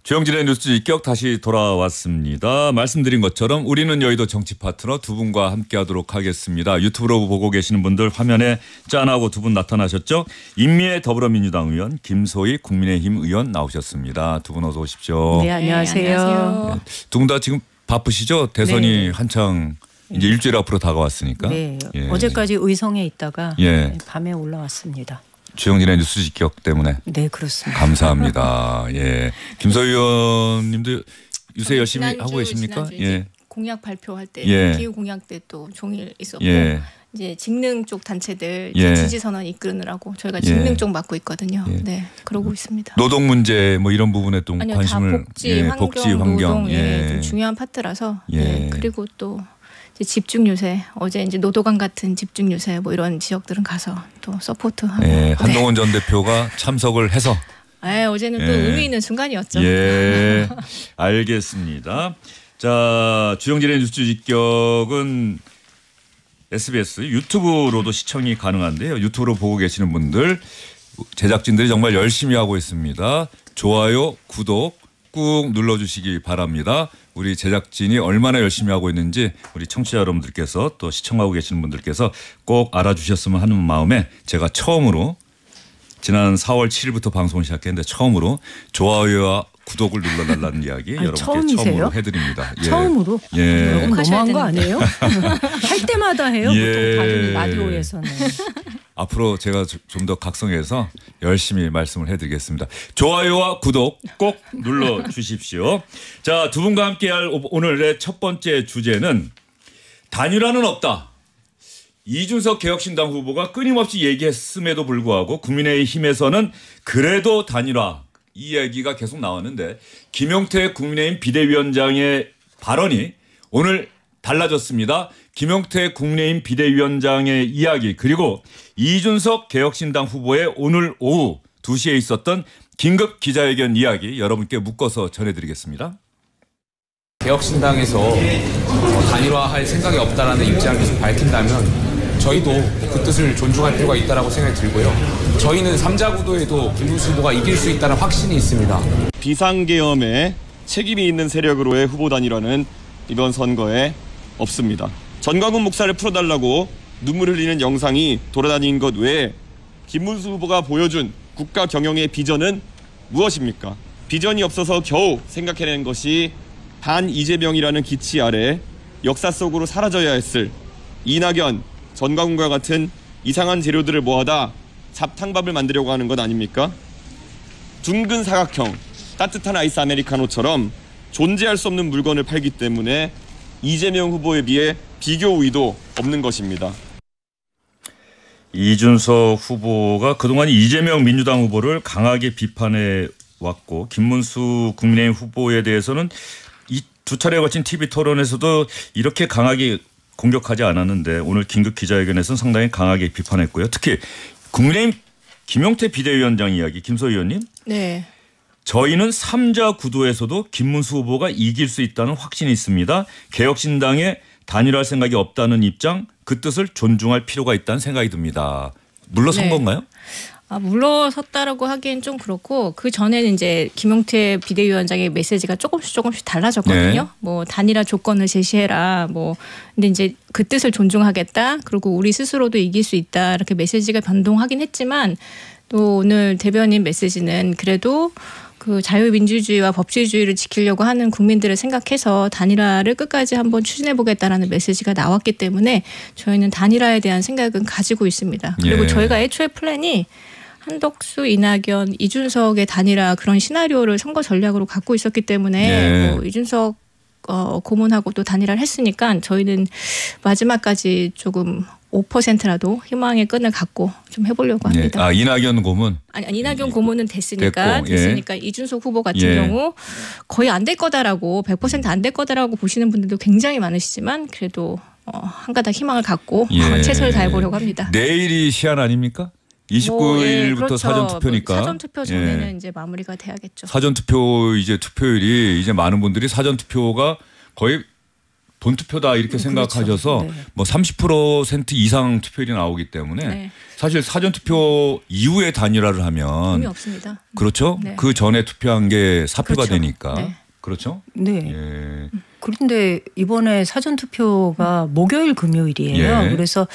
주영진의 뉴스 입격 다시 돌아왔습니다. 말씀드린 것처럼 우리는 여의도 정치 파트너 두 분과 함께하도록 하겠습니다. 유튜브로 보고 계시는 분들 화면에 짠하고 두 분 나타나셨죠? 임미애 더불어민주당 의원, 김소희 국민의힘 의원 나오셨습니다. 두 분 어서 오십시오. 네, 안녕하세요. 네, 두 분 다 지금 바쁘시죠? 대선이 네. 한창 이제 일주일 앞으로 다가왔으니까. 네, 예. 어제까지 의성에 있다가 예. 밤에 올라왔습니다. 주영진의 뉴스 직격 때문에. 네, 그렇습니다. 감사합니다. 예, 김소희 의원님도 요새 열심히 하고 계십니까? 예. 공약 발표할 때 예. 기후 공약 때 또 종일 있었고 예. 이제 직능 쪽 단체들 예. 지지 선언 이끌느라고 저희가 직능 예. 쪽 맡고 있거든요. 예. 네, 그러고 있습니다. 노동 문제 뭐 이런 부분에 또 아니요, 관심을 다 복지, 환경, 노동 예. 좀 중요한 파트라서 예. 네, 그리고 또 이제 집중 유세 어제 이제 노도강 같은 집중 유세 뭐 이런 지역들은 가서 또 서포트하고 예. 한동훈 전 대표가 참석을 해서 어제는 또 예. 의미 있는 순간이었죠. 예. 알겠습니다. 자, 주영진의 뉴스 직격은 SBS 유튜브로도 시청이 가능한데요. 유튜브로 보고 계시는 분들 제작진들이 정말 열심히 하고 있습니다. 좋아요, 구독 꾹 눌러주시기 바랍니다. 우리 제작진이 얼마나 열심히 하고 있는지 우리 청취자 여러분들께서 또 시청하고 계시는 분들께서 꼭 알아주셨으면 하는 마음에 제가 처음으로 지난 4월 7일부터 방송을 시작했는데 처음으로 좋아요와 구독을 눌러달라는 이야기 여러분께 처음으로 해드립니다. 예. 처음으로? 예. 너무한 거 아니에요? 할 때마다 해요. 예. 보통 다른 라디오에서는. 앞으로 제가 좀 더 각성해서 열심히 말씀을 해드리겠습니다. 좋아요와 구독 꼭 눌러주십시오. 자, 두 분과 함께할 오늘의 첫 번째 주제는 단일화는 없다. 이준석 개혁신당 후보가 끊임없이 얘기했음에도 불구하고 국민의힘에서는 그래도 단일화 이 얘기가 계속 나왔는데 김용태 국민의힘 비대위원장의 발언이 오늘 달라졌습니다. 김용태 국민의힘 비대위원장의 이야기 그리고 이준석 개혁신당 후보의 오늘 오후 2시에 있었던 긴급 기자회견 이야기 여러분께 묶어서 전해드리겠습니다. 개혁신당에서 단일화할 생각이 없다라는 입장을 계속 밝힌다면 저희도 그 뜻을 존중할 필요가 있다고 생각이 들고요. 저희는 3자 구도에도 김문수 후보가 이길 수 있다는 확신이 있습니다. 비상계엄에 책임이 있는 세력으로의 후보 단일화는 이번 선거에 없습니다. 전광훈 목사를 풀어달라고 눈물 흘리는 영상이 돌아다닌 것 외에 김문수 후보가 보여준 국가 경영의 비전은 무엇입니까? 비전이 없어서 겨우 생각해낸 것이 반 이재명이라는 기치 아래 역사 속으로 사라져야 했을 이낙연, 전광훈과 같은 이상한 재료들을 모아다 잡탕밥을 만들려고 하는 것 아닙니까? 둥근 사각형, 따뜻한 아이스 아메리카노처럼 존재할 수 없는 물건을 팔기 때문에 이재명 후보에 비해 비교 우위도 없는 것입니다. 이준석 후보가 그동안 이재명 민주당 후보를 강하게 비판해 왔고 김문수 국민의힘 후보에 대해서는 이 두 차례에 거친 TV 토론에서도 이렇게 강하게 공격하지 않았는데 오늘 긴급 기자회견에서는 상당히 강하게 비판했고요. 특히 국민의힘 김용태 비대위원장 이야기 김소희 의원님. 네. 저희는 3자 구도에서도 김문수 후보가 이길 수 있다는 확신이 있습니다. 개혁신당에 단일화할 생각이 없다는 입장 그 뜻을 존중할 필요가 있다는 생각이 듭니다. 물러선 네. 건가요? 물러섰다라고 하기엔 좀 그렇고 그 전에는 이제 김용태 비대위원장의 메시지가 조금씩 달라졌거든요. 네. 뭐 단일화 조건을 제시해라. 뭐 근데 이제 그 뜻을 존중하겠다. 그리고 우리 스스로도 이길 수 있다. 이렇게 메시지가 변동하긴 했지만 또 오늘 대변인 메시지는 그래도 그 자유민주주의와 법치주의를 지키려고 하는 국민들을 생각해서 단일화를 끝까지 한번 추진해보겠다라는 메시지가 나왔기 때문에 저희는 단일화에 대한 생각은 가지고 있습니다. 그리고 예. 저희가 애초에 플랜이 한덕수, 이낙연, 이준석의 단일화 그런 시나리오를 선거 전략으로 갖고 있었기 때문에 예. 뭐 이준석 고문하고 또 단일화를 했으니까 저희는 마지막까지 조금 5%라도 희망의 끈을 갖고 좀 해보려고 합니다. 예. 이낙연 고문. 아니 이낙연 고문은 됐으니까 됐고, 예. 이준석 후보 같은 예. 경우 거의 안 될 거다라고 100% 안 될 거다라고 보시는 분들도 굉장히 많으시지만 그래도 한 가닥 희망을 갖고 예. 최선을 다해보려고 합니다. 내일이 시한 아닙니까? 29일부터 그렇죠. 사전투표니까. 사전투표 전에는 예. 이제 마무리가 돼야겠죠. 사전투표 이제 투표율이 이제 많은 분들이 사전투표가 거의 돈 투표다 이렇게 생각하셔서 네. 뭐 30% 이상 투표율이 나오기 때문에 네. 사실 사전 투표 이후에 단일화를 하면 의미 없습니다. 그렇죠. 네. 그 전에 투표한 게 사표가 그렇죠. 되니까 네. 그렇죠. 네. 예. 그런데 이번에 사전 투표가 목요일 금요일이에요. 예. 그래서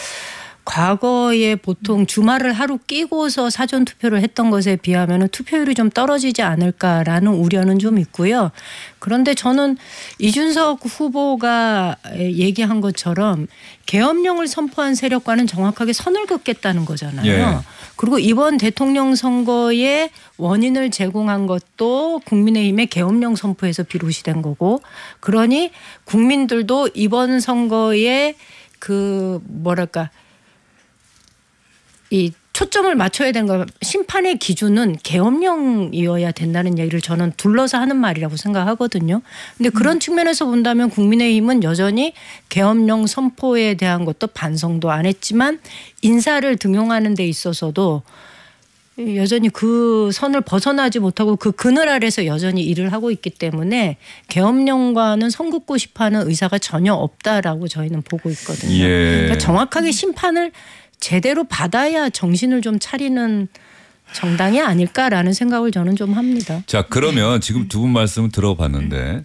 과거에 보통 주말을 하루 끼고서 사전 투표를 했던 것에 비하면 투표율이 좀 떨어지지 않을까라는 우려는 좀 있고요. 그런데 저는 이준석 후보가 얘기한 것처럼 계엄령을 선포한 세력과는 정확하게 선을 긋겠다는 거잖아요. 예. 그리고 이번 대통령 선거의 원인을 제공한 것도 국민의힘의 계엄령 선포에서 비롯이 된 거고, 그러니 국민들도 이번 선거에 그 뭐랄까 이 초점을 맞춰야 되는 거, 심판의 기준은 계엄령이어야 된다는 얘기를 저는 둘러서 하는 말이라고 생각하거든요. 근데 그런 측면에서 본다면 국민의힘은 여전히 계엄령 선포에 대한 것도 반성도 안 했지만 인사를 등용하는 데 있어서도 여전히 그 선을 벗어나지 못하고 그 그늘 아래서 여전히 일을 하고 있기 때문에 계엄령과는 선긋고 싶어하는 의사가 전혀 없다라고 저희는 보고 있거든요. 예. 그러니까 정확하게 심판을 제대로 받아야 정신을 좀 차리는 정당이 아닐까라는 생각을 저는 좀 합니다. 자, 그러면 지금 두 분 말씀을 들어봤는데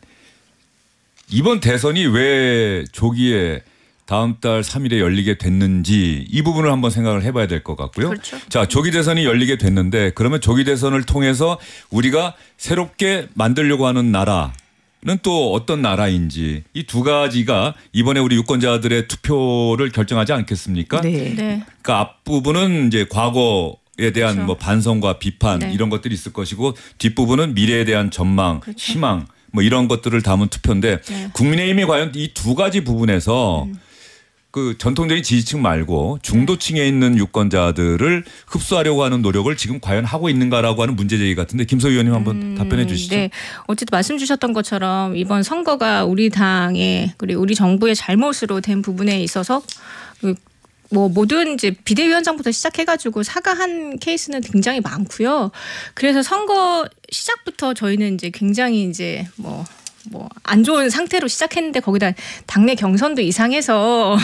이번 대선이 왜 조기에 다음 달 3일에 열리게 됐는지 이 부분을 한번 생각을 해봐야 될 것 같고요. 그렇죠. 자, 조기 대선이 열리게 됐는데 그러면 조기 대선을 통해서 우리가 새롭게 만들려고 하는 나라는 또 어떤 나라인지 이 두 가지가 이번에 우리 유권자들의 투표를 결정하지 않겠습니까? 네. 네. 그러니까 앞부분은 이제 과거에 대한 그렇죠. 뭐 반성과 비판 네. 이런 것들이 있을 것이고 뒷부분은 미래에 대한 전망, 그렇죠. 희망 뭐 이런 것들을 담은 투표인데 네. 국민의힘이 과연 이 두 가지 부분에서 그 전통적인 지지층 말고 중도층에 있는 유권자들을 흡수하려고 하는 노력을 지금 과연 하고 있는가라고 하는 문제 제기 같은데 김소희 의원님 한번 답변해 주시죠. 네. 어쨌든 말씀 주셨던 것처럼 이번 선거가 우리 당의 그리고 우리 정부의 잘못으로 된 부분에 있어서 뭐 모든 이제 비대위원장부터 시작해가지고 사과한 케이스는 굉장히 많고요. 그래서 선거 시작부터 저희는 이제 굉장히 이제 뭐 안 좋은 상태로 시작했는데 거기다 당내 경선도 이상해서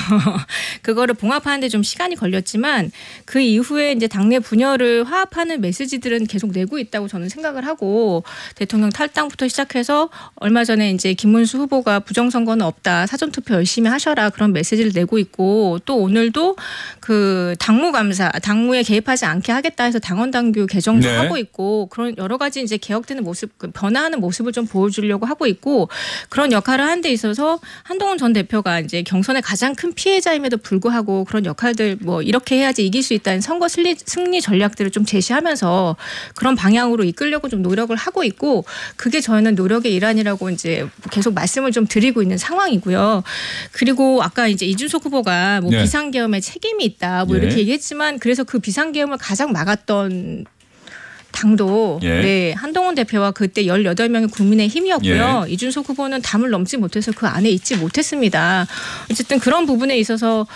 그거를 봉합하는데 좀 시간이 걸렸지만 그 이후에 이제 당내 분열을 화합하는 메시지들은 계속 내고 있다고 저는 생각을 하고 대통령 탈당부터 시작해서 얼마 전에 이제 김문수 후보가 부정선거는 없다, 사전투표 열심히 하셔라 그런 메시지를 내고 있고 또 오늘도 그 당무감사, 당무에 개입하지 않게 하겠다 해서 당원당규 개정도 네. 하고 있고 그런 여러 가지 이제 개혁되는 모습, 변화하는 모습을 좀 보여주려고 하고 있고 그런 역할을 하는 데 있어서 한동훈 전 대표가 이제 경선의 가장 큰 피해자임에도 불구하고 그런 역할들 뭐 이렇게 해야지 이길 수 있다는 선거 승리 전략들을 좀 제시하면서 그런 방향으로 이끌려고 좀 노력을 하고 있고 그게 저희는 노력의 일환이라고 이제 계속 말씀을 좀 드리고 있는 상황이고요. 그리고 아까 이제 이준석 후보가 뭐 네. 비상계엄에 책임이 있다 뭐 네. 이렇게 얘기했지만 그래서 그 비상계엄을 가장 막았던 당도 예. 네, 한동훈 대표와 그때 18명의 국민의 힘이었고요. 예. 이준석 후보는 담을 넘지 못해서 그 안에 있지 못했습니다. 어쨌든 그런 부분에 있어서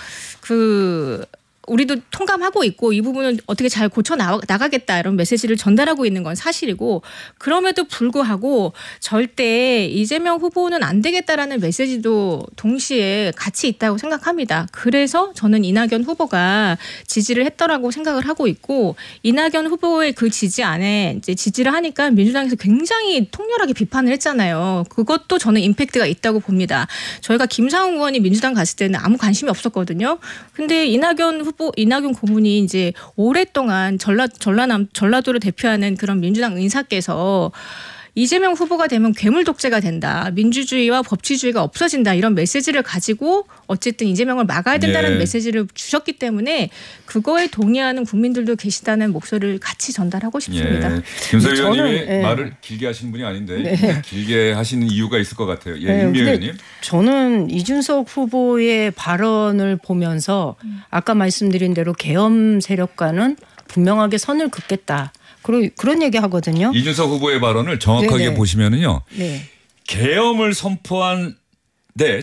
우리도 통감하고 있고 이 부분은 어떻게 잘 고쳐 나가겠다 이런 메시지를 전달하고 있는 건 사실이고 그럼에도 불구하고 절대 이재명 후보는 안 되겠다라는 메시지도 동시에 같이 있다고 생각합니다. 그래서 저는 이낙연 후보가 지지를 했더라고 생각을 하고 있고 이낙연 후보의 그 지지 안에 이제 지지를 하니까 민주당에서 굉장히 통렬하게 비판을 했잖아요. 그것도 저는 임팩트가 있다고 봅니다. 저희가 김상훈 의원이 민주당 갔을 때는 아무 관심이 없었거든요. 근데 이낙연 고문이 이제 오랫동안 전라도를 대표하는 그런 민주당 인사께서 이재명 후보가 되면 괴물 독재가 된다. 민주주의와 법치주의가 없어진다. 이런 메시지를 가지고 어쨌든 이재명을 막아야 된다는 예. 메시지를 주셨기 때문에 그거에 동의하는 국민들도 계시다는 목소리를 같이 전달하고 싶습니다. 예. 김소희 저는, 의원님이 예. 말을 길게 하시는 분이 아닌데 길게 하시는 이유가 있을 것 같아요. 예, 네, 임미 근데 의원님. 저는 이준석 후보의 발언을 보면서 아까 말씀드린 대로 계엄 세력과는 분명하게 선을 긋겠다. 그런 얘기 하거든요. 이준석 후보의 발언을 정확하게 네네. 보시면은요. 네. 계엄을 선포한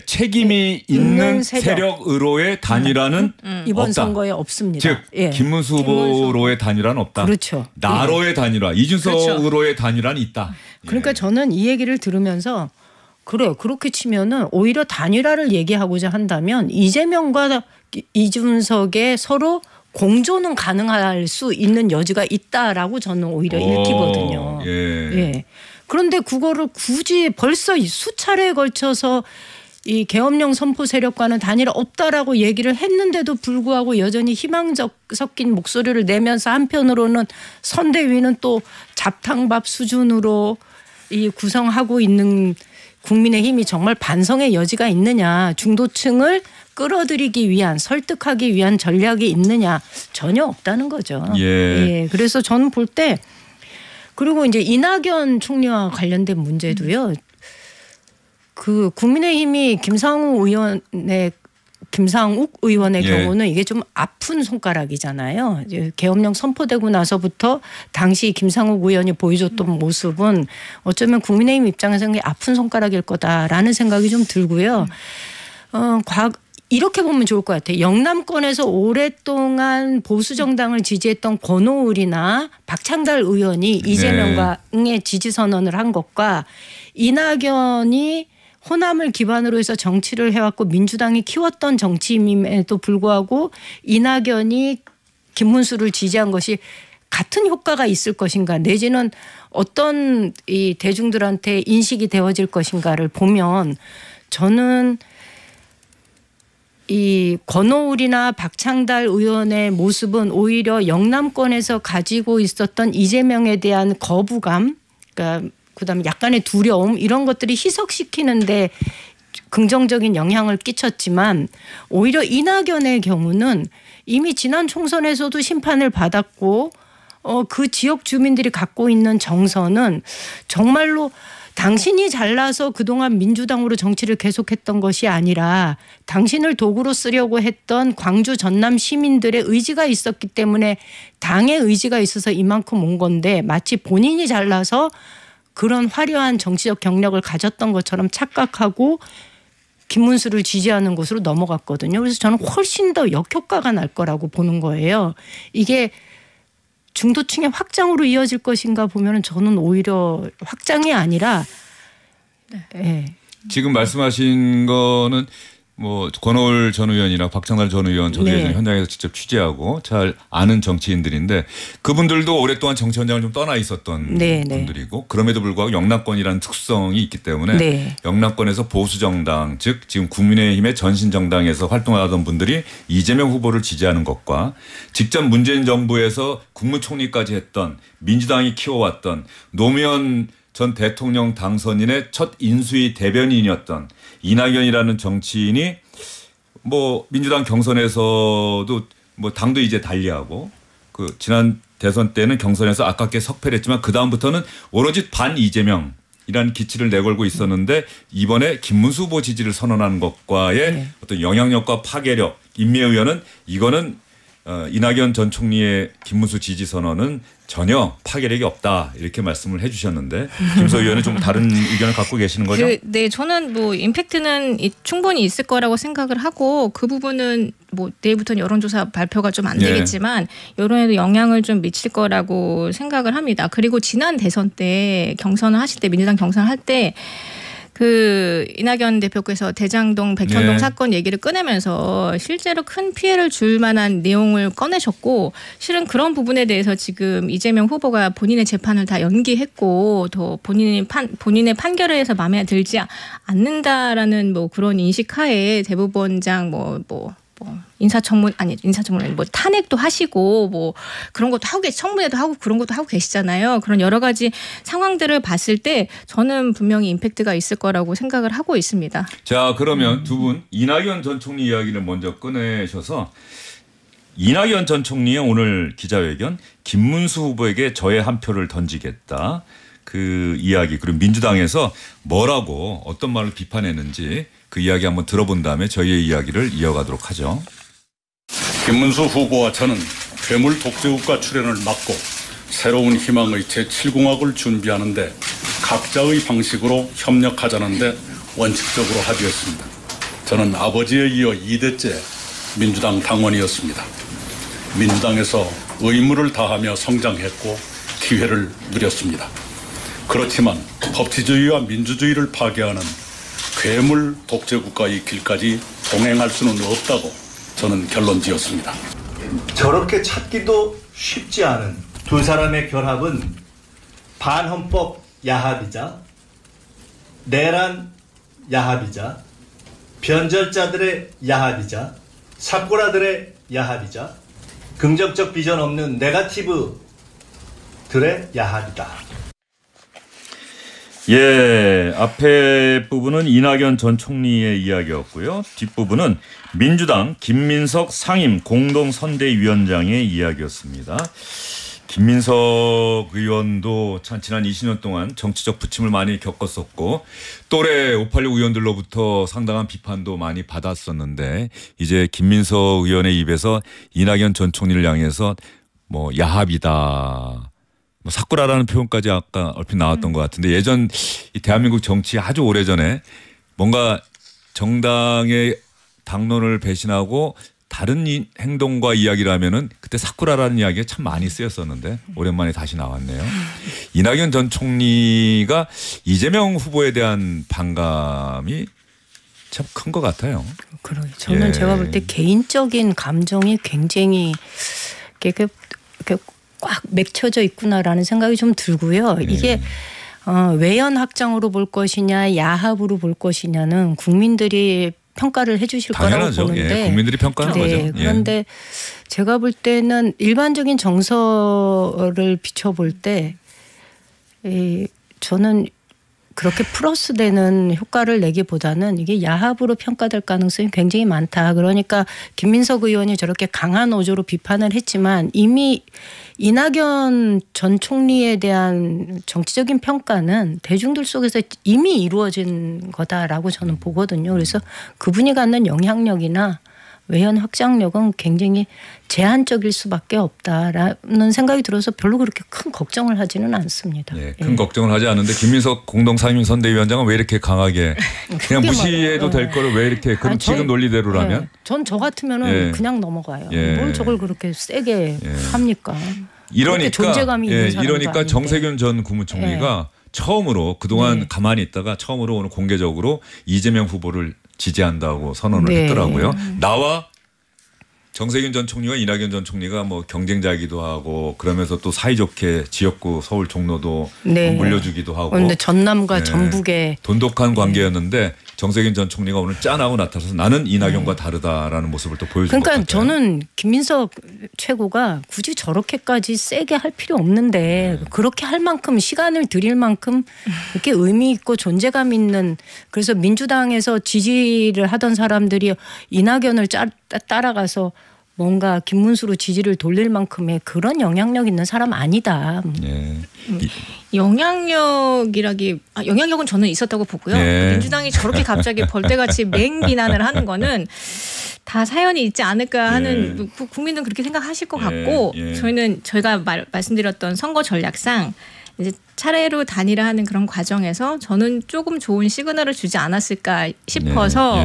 책임이 있는 세력으로의 단일화는 이번 없다. 선거에 없습니다. 즉 예. 김문수 후보로의 단일화는 없다. 그렇죠. 나로의 단일화, 이준석으로의 단일화는 있다. 그러니까 예. 저는 이 얘기를 들으면서 그래요. 그렇게 치면은 오히려 단일화를 얘기하고자 한다면 이재명과 이준석의 서로 공조는 가능할 수 있는 여지가 있다라고 저는 오히려 읽히거든요. 예. 그런데 그거를 굳이 벌써 수차례에 걸쳐서 이 계엄령 선포 세력과는 단일화 없다라고 얘기를 했는데도 불구하고 여전히 희망 섞인 목소리를 내면서 한편으로는 선대위는 또 잡탕밥 수준으로 이 구성하고 있는 국민의힘이 정말 반성의 여지가 있느냐, 중도층을 끌어들이기 위한, 설득하기 위한 전략이 있느냐, 전혀 없다는 거죠. 예. 그래서 저는 볼 때, 그리고 이제 이낙연 총리와 관련된 문제도요. 그 국민의힘이 김상욱 의원의 경우는 이게 좀 아픈 손가락이잖아요. 계엄령 선포되고 나서부터 당시 김상욱 의원이 보여줬던 모습은 어쩌면 국민의힘 입장에서는 아픈 손가락일 거다라는 생각이 좀 들고요. 이렇게 보면 좋을 것 같아요. 영남권에서 오랫동안 보수 정당을 지지했던 권오을이나 박창달 의원이 이재명의 지지 선언을 한 것과 이낙연이 호남을 기반으로 해서 정치를 해왔고 민주당이 키웠던 정치임에도 불구하고 이낙연이 김문수를 지지한 것이 같은 효과가 있을 것인가, 내지는 어떤 이 대중들한테 인식이 되어질 것인가를 보면 저는 이 권오울이나 박창달 의원의 모습은 오히려 영남권에서 가지고 있었던 이재명에 대한 거부감, 그러니까 그다음에 약간의 두려움, 이런 것들이 희석시키는데 긍정적인 영향을 끼쳤지만 오히려 이낙연의 경우는 이미 지난 총선에서도 심판을 받았고 그 지역 주민들이 갖고 있는 정서는 정말로 당신이 잘나서 그동안 민주당으로 정치를 계속했던 것이 아니라 당신을 도구로 쓰려고 했던 광주 전남 시민들의 의지가 있었기 때문에 당의 의지가 있어서 이만큼 온 건데, 마치 본인이 잘나서 그런 화려한 정치적 경력을 가졌던 것처럼 착각하고 김문수를 지지하는 곳으로 넘어갔거든요. 그래서 저는 훨씬 더 역효과가 날 거라고 보는 거예요. 이게 중도층의 확장으로 이어질 것인가 보면 저는 오히려 확장이 아니라 지금 말씀하신 거는 뭐 권오을 전 의원이나 박창달 전 의원 저도 예전에 현장에서 직접 취재하고 잘 아는 정치인들인데 그분들도 오랫동안 정치 현장을 좀 떠나 있었던 분들이고 그럼에도 불구하고 영남권이라는 특성이 있기 때문에 영남권에서 보수정당, 즉 지금 국민의힘의 전신정당에서 활동하던 분들이 이재명 후보를 지지하는 것과 직접 문재인 정부에서 국무총리까지 했던 민주당이 키워왔던 노무현 전 대통령 당선인의 첫 인수위 대변인이었던 이낙연이라는 정치인이 뭐 민주당 경선에서도 뭐 당도 이제 달리하고 그 지난 대선 때는 경선에서 아깝게 석패를 했지만 그 다음부터는 오로지 반 이재명이라는 기치를 내걸고 있었는데 이번에 김문수 후보 지지를 선언하는 것과의 어떤 영향력과 파괴력, 인미의원은 이거는 이낙연 전 총리의 김문수 지지 선언은 전혀 파괴력이 없다, 이렇게 말씀을 해 주셨는데 김소 의원은 좀 다른 의견을 갖고 계시는 거죠? 네, 저는 뭐 임팩트는 충분히 있을 거라고 생각을 하고 그 부분은 뭐 내일부터는 여론조사 발표가 좀 안 되겠지만 여론에도 영향을 좀 미칠 거라고 생각을 합니다. 그리고 지난 대선 때 경선을 하실 때 민주당 경선을 할 때 그 이낙연 대표께서 대장동 백현동 사건 얘기를 꺼내면서 실제로 큰 피해를 줄 만한 내용을 꺼내셨고 실은 그런 부분에 대해서 지금 이재명 후보가 본인의 재판을 다 연기했고 더 본인의 판결에 대해서 마음에 들지 않는다라는 뭐 그런 인식하에 대법원장 인사청문 뭐 탄핵도 하시고 뭐 그런 것도 하고 청문회도 하고 그런 것도 하고 계시잖아요. 그런 여러 가지 상황들을 봤을 때 저는 분명히 임팩트가 있을 거라고 생각을 하고 있습니다. 자, 그러면 두 분 이낙연 전 총리 이야기를 먼저 꺼내셔서 이낙연 전 총리의 오늘 기자회견 김문수 후보에게 저의 한 표를 던지겠다. 그 이야기 그리고 민주당에서 뭐라고 어떤 말을 비판했는지 그 이야기 한번 들어본 다음에 저희의 이야기를 이어가도록 하죠. 김문수 후보와 저는 괴물 독재국가 출현을 막고 새로운 희망의 제7공학을 준비하는데 각자의 방식으로 협력하자는데 원칙적으로 합의했습니다. 저는 아버지에 이어 2대째 민주당 당원이었습니다. 민주당에서 의무를 다하며 성장했고 기회를 누렸습니다. 그렇지만 법치주의와 민주주의를 파괴하는 괴물 독재국가의 길까지 동행할 수는 없다고 저는 결론지었습니다. 저렇게 찾기도 쉽지 않은 두 사람의 결합은 반헌법 야합이자 내란 야합이자 변절자들의 야합이자 사꾸라들의 야합이자 긍정적 비전 없는 네거티브들의 야합이다. 예, 앞에 부분은 이낙연 전 총리의 이야기였고요. 뒷부분은 민주당 김민석 상임 공동선대위원장의 이야기였습니다. 김민석 의원도 지난 20년 동안 정치적 부침을 많이 겪었었고 또래 586 의원들로부터 상당한 비판도 많이 받았었는데 이제 김민석 의원의 입에서 이낙연 전 총리를 향해서 뭐 야합이다. 뭐 사쿠라라는 표현까지 아까 얼핏 나왔던 것 같은데 예전 이 대한민국 정치 아주 오래전에 뭔가 정당의 당론을 배신하고 다른 행동과 이야기를 하면은 그때 사쿠라라는 이야기가 참 많이 쓰였었는데 오랜만에 다시 나왔네요. 이낙연 전 총리가 이재명 후보에 대한 반감이 참 큰 것 같아요. 그러게 저는 예. 제가 볼 때 개인적인 감정이 굉장히 이렇게 꽉 맺혀져 있구나라는 생각이 좀 들고요. 이게 외연 확장으로 볼 것이냐 야합으로 볼 것이냐는 국민들이 평가를 해 주실 거라고 보는데 국민들이 평가하는 거죠. 그런데 제가 볼 때는 일반적인 정서를 비춰볼 때 저는 그렇게 플러스되는 효과를 내기보다는 이게 야합으로 평가될 가능성이 굉장히 많다. 그러니까 김민석 의원이 저렇게 강한 어조로 비판을 했지만 이미 이낙연 전 총리에 대한 정치적인 평가는 대중들 속에서 이미 이루어진 거다라고 저는 보거든요. 그래서 그분이 갖는 영향력이나 외연 확장력은 굉장히 제한적일 수밖에 없다라는 생각이 들어서 별로 그렇게 큰 걱정을 하지는 않습니다. 예, 큰 걱정을 하지 않는데 김민석 공동상임선대위원장은 왜 이렇게 강하게 그냥 무시해도 될 거를 왜 이렇게 그럼 지금 논리대로라면? 전 저 같으면은 그냥 넘어가요. 뭘 저걸 그렇게 세게 합니까? 이러니까 존재감이 있는 사람도 이러니까 아닌데. 정세균 전 국무총리가 처음으로 그동안 가만히 있다가 처음으로 오늘 공개적으로 이재명 후보를 지지한다고 선언을 했더라고요. 나와 정세균 전 총리와 이낙연 전 총리가 뭐 경쟁자이기도 하고 그러면서 또 사이좋게 지역구 서울 종로도 물려주기도 하고. 그런데 전남과 전북의 돈독한 관계였는데 정세균 전 총리가 오늘 짠하고 나타나서 나는 이낙연과 다르다라는 모습을 또 보여준 것 같아요. 그러니까 저는 김민석 최고가 굳이 저렇게까지 세게 할 필요 없는데 그렇게 할 만큼 시간을 들일 만큼 이렇게 의미 있고 존재감 있는 그래서 민주당에서 지지를 하던 사람들이 이낙연을 따라가서 뭔가 김문수로 지지를 돌릴 만큼의 그런 영향력 있는 사람 아니다. 예. 영향력은 저는 있었다고 보고요. 민주당이 저렇게 갑자기 벌떼같이 맹비난을 하는 거는 다 사연이 있지 않을까 하는 국민은 그렇게 생각하실 것 같고 저희가 말씀드렸던 선거 전략상 이제 차례로 단일화하는 그런 과정에서 저는 조금 좋은 시그널을 주지 않았을까 싶어서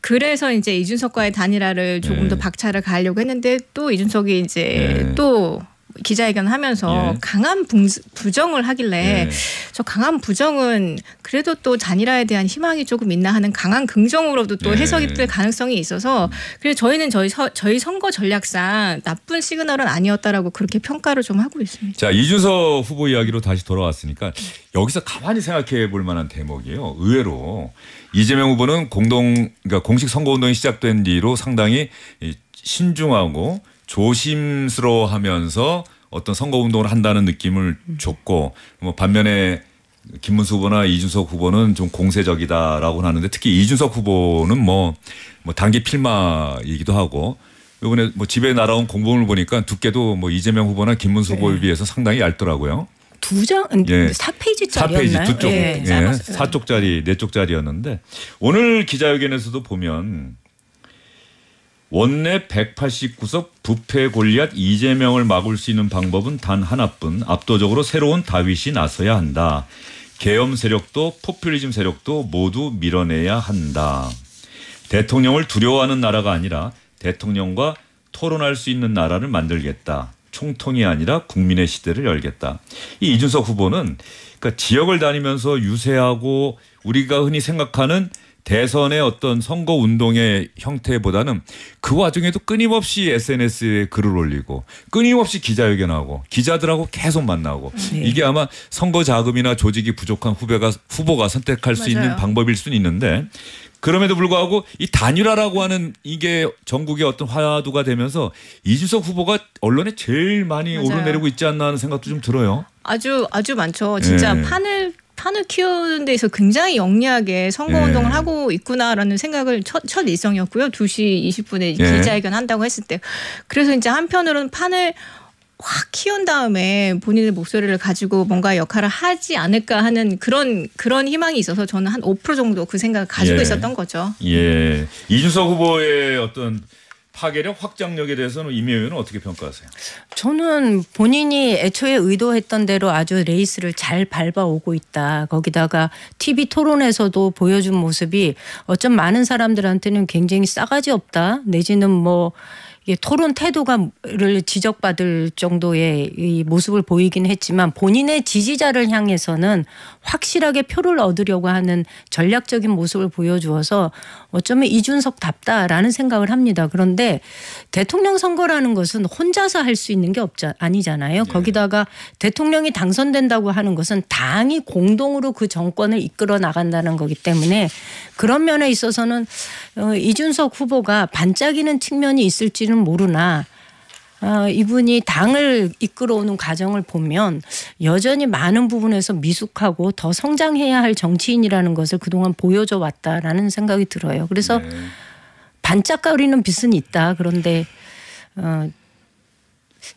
그래서 이제 이준석과의 단일화를 조금 더 박차를 가하려고 했는데 또 이준석이 이제 또 기자회견을 하면서 강한 부정을 하길래 저 강한 부정은 그래도 또 단일화에 대한 희망이 조금 있나 하는 강한 긍정으로도 또 해석이 될 가능성이 있어서 그래서 저희는 저희 선거 전략상 나쁜 시그널은 아니었다라고 그렇게 평가를 좀 하고 있습니다. 자, 이준석 후보 이야기로 다시 돌아왔으니까 여기서 가만히 생각해 볼 만한 대목이에요. 의외로 이재명 후보는 그러니까 공식 선거운동이 시작된 뒤로 상당히 신중하고 조심스러워하면서 어떤 선거운동을 한다는 느낌을 줬고 뭐 반면에 김문수 후보나 이준석 후보는 좀 공세적이다라고 하는데 특히 이준석 후보는 뭐 단기 필마이기도 하고 이번에 뭐 집에 날아온 공보문을 보니까 두께도 뭐 이재명 후보나 김문수 후보에 비해서 상당히 얇더라고요. 4페이지짜리였나요? 4페이지 두 쪽, 4쪽짜리, 4쪽짜리였는데 오늘 기자회견에서도 보면 원내 189석 부패 골리앗 이재명을 막을 수 있는 방법은 단 하나뿐 압도적으로 새로운 다윗이 나서야 한다. 계엄 세력도 포퓰리즘 세력도 모두 밀어내야 한다. 대통령을 두려워하는 나라가 아니라 대통령과 토론할 수 있는 나라를 만들겠다. 총통이 아니라 국민의 시대를 열겠다. 이 이준석 후보는 그러니까 지역을 다니면서 유세하고 우리가 흔히 생각하는 대선의 어떤 선거 운동의 형태보다는 그 와중에도 끊임없이 SNS에 글을 올리고 끊임없이 기자회견하고 기자들하고 계속 만나고 이게 아마 선거 자금이나 조직이 부족한 후보가 선택할 수 있는 방법일 수는 있는데 그럼에도 불구하고 이 단일화라고 하는 이게 전국의 어떤 화두가 되면서 이준석 후보가 언론에 제일 많이 오르내리고 있지 않나 하는 생각도 좀 들어요. 아주 많죠. 진짜 판을 키우는 데서 굉장히 영리하게 선거운동을 하고 있구나라는 생각을 첫 일성이었고요. 2시 20분에 기자회견 한다고 했을 때. 그래서 이제 한편으로는 판을 확 키운 다음에 본인의 목소리를 가지고 뭔가 역할을 하지 않을까 하는 그런 희망이 있어서 저는 한 5% 정도 그 생각을 가지고 있었던 거죠. 예. 이준석 후보의 어떤 파괴력, 확장력에 대해서는 이미 의원은 어떻게 평가하세요? 저는 본인이 애초에 의도했던 대로 아주 레이스를 잘 밟아오고 있다. 거기다가 TV 토론에서도 보여준 모습이 어쩜 많은 사람들한테는 굉장히 싸가지 없다. 내지는 뭐 토론 태도가를 지적받을 정도의 이 모습을 보이긴 했지만 본인의 지지자를 향해서는 확실하게 표를 얻으려고 하는 전략적인 모습을 보여주어서 어쩌면 이준석답다라는 생각을 합니다. 그런데 대통령 선거라는 것은 혼자서 할 수 있는 게 아니잖아요. 거기다가 대통령이 당선된다고 하는 것은 당이 공동으로 그 정권을 이끌어 나간다는 거기 때문에 그런 면에 있어서는 이준석 후보가 반짝이는 측면이 있을지는 모르나 이분이 당을 이끌어오는 과정을 보면 여전히 많은 부분에서 미숙하고 더 성장해야 할 정치인이라는 것을 그동안 보여줘 왔다라는 생각이 들어요. 그래서 반짝거리는 빛은 있다. 그런데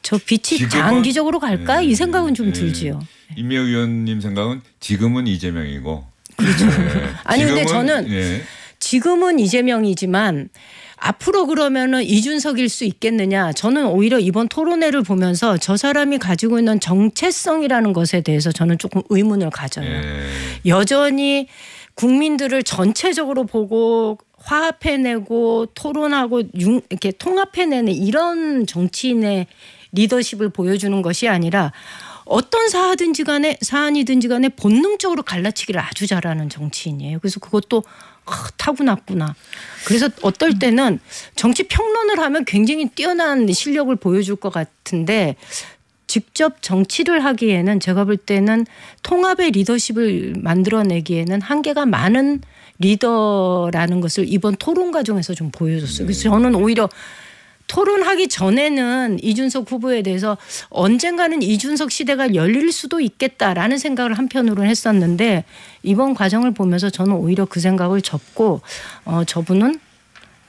저 빛이 장기적으로 갈까? 이 생각은 좀 들지요. 임미애 의원님 생각은 지금은 이재명이고. 그렇죠. 아니 근데 저는 지금은 이재명이지만 앞으로 그러면은 이준석일 수 있겠느냐. 저는 오히려 이번 토론회를 보면서 저 사람이 가지고 있는 정체성이라는 것에 대해서 저는 조금 의문을 가져요. 여전히 국민들을 전체적으로 보고 화합해내고 토론하고 이렇게 통합해내는 이런 정치인의 리더십을 보여주는 것이 아니라 어떤 사안이든지 간에 본능적으로 갈라치기를 아주 잘하는 정치인이에요. 그래서 그것도 타고났구나. 그래서 어떨 때는 정치 평론을 하면 굉장히 뛰어난 실력을 보여줄 것 같은데 직접 정치를 하기에는 제가 볼 때는 통합의 리더십을 만들어내기에는 한계가 많은 리더라는 것을 이번 토론 과정에서 좀 보여줬어요. 그래서 저는 오히려 토론하기 전에는 이준석 후보에 대해서 언젠가는 이준석 시대가 열릴 수도 있겠다라는 생각을 한편으로는 했었는데 이번 과정을 보면서 저는 오히려 그 생각을 접고 저분은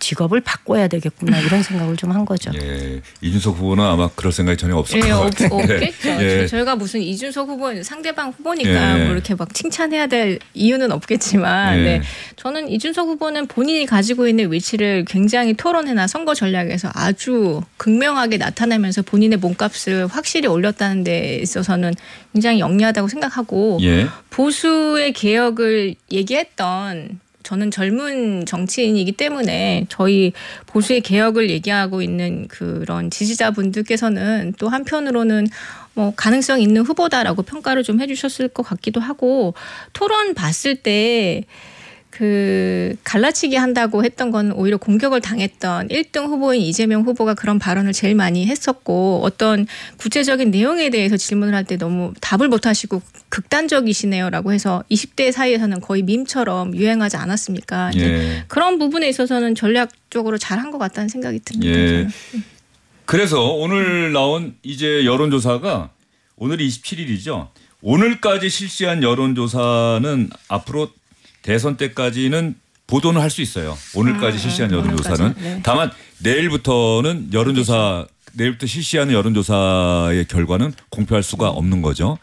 직업을 바꿔야 되겠구나 이런 생각을 좀 한 거죠. 예, 이준석 후보는 아마 그럴 생각이 전혀 없을 것 같아요. 없겠죠. 저희가 무슨 이준석 후보는 상대방 후보니까 뭐 이렇게 막 칭찬해야 될 이유는 없겠지만 저는 이준석 후보는 본인이 가지고 있는 위치를 굉장히 토론회나 선거 전략에서 아주 극명하게 나타내면서 본인의 몸값을 확실히 올렸다는 데 있어서는 굉장히 영리하다고 생각하고 보수의 개혁을 얘기했던 저는 젊은 정치인이기 때문에 저희 보수의 개혁을 얘기하고 있는 그런 지지자분들께서는 또 한편으로는 뭐 가능성 있는 후보다라고 평가를 좀 해주셨을 것 같기도 하고 토론 봤을 때 그 갈라치기 한다고 했던 건 오히려 공격을 당했던 1등 후보인 이재명 후보가 그런 발언을 제일 많이 했었고 어떤 구체적인 내용에 대해서 질문을 할 때 너무 답을 못 하시고 극단적이시네요라고 해서 20대 사이에서는 거의 밈처럼 유행하지 않았습니까? 그런 부분에 있어서는 전략적으로 잘한 것 같다는 생각이 듭니다. 그래서 오늘 나온 이제 여론조사가 오늘이 27일이죠. 오늘까지 실시한 여론조사는 앞으로 대선 때까지는 보도는 할 수 있어요. 오늘까지 실시한 여론조사는. 다만 내일부터는 내일부터 실시하는 여론조사의 결과는 공표할 수가 없는 거죠.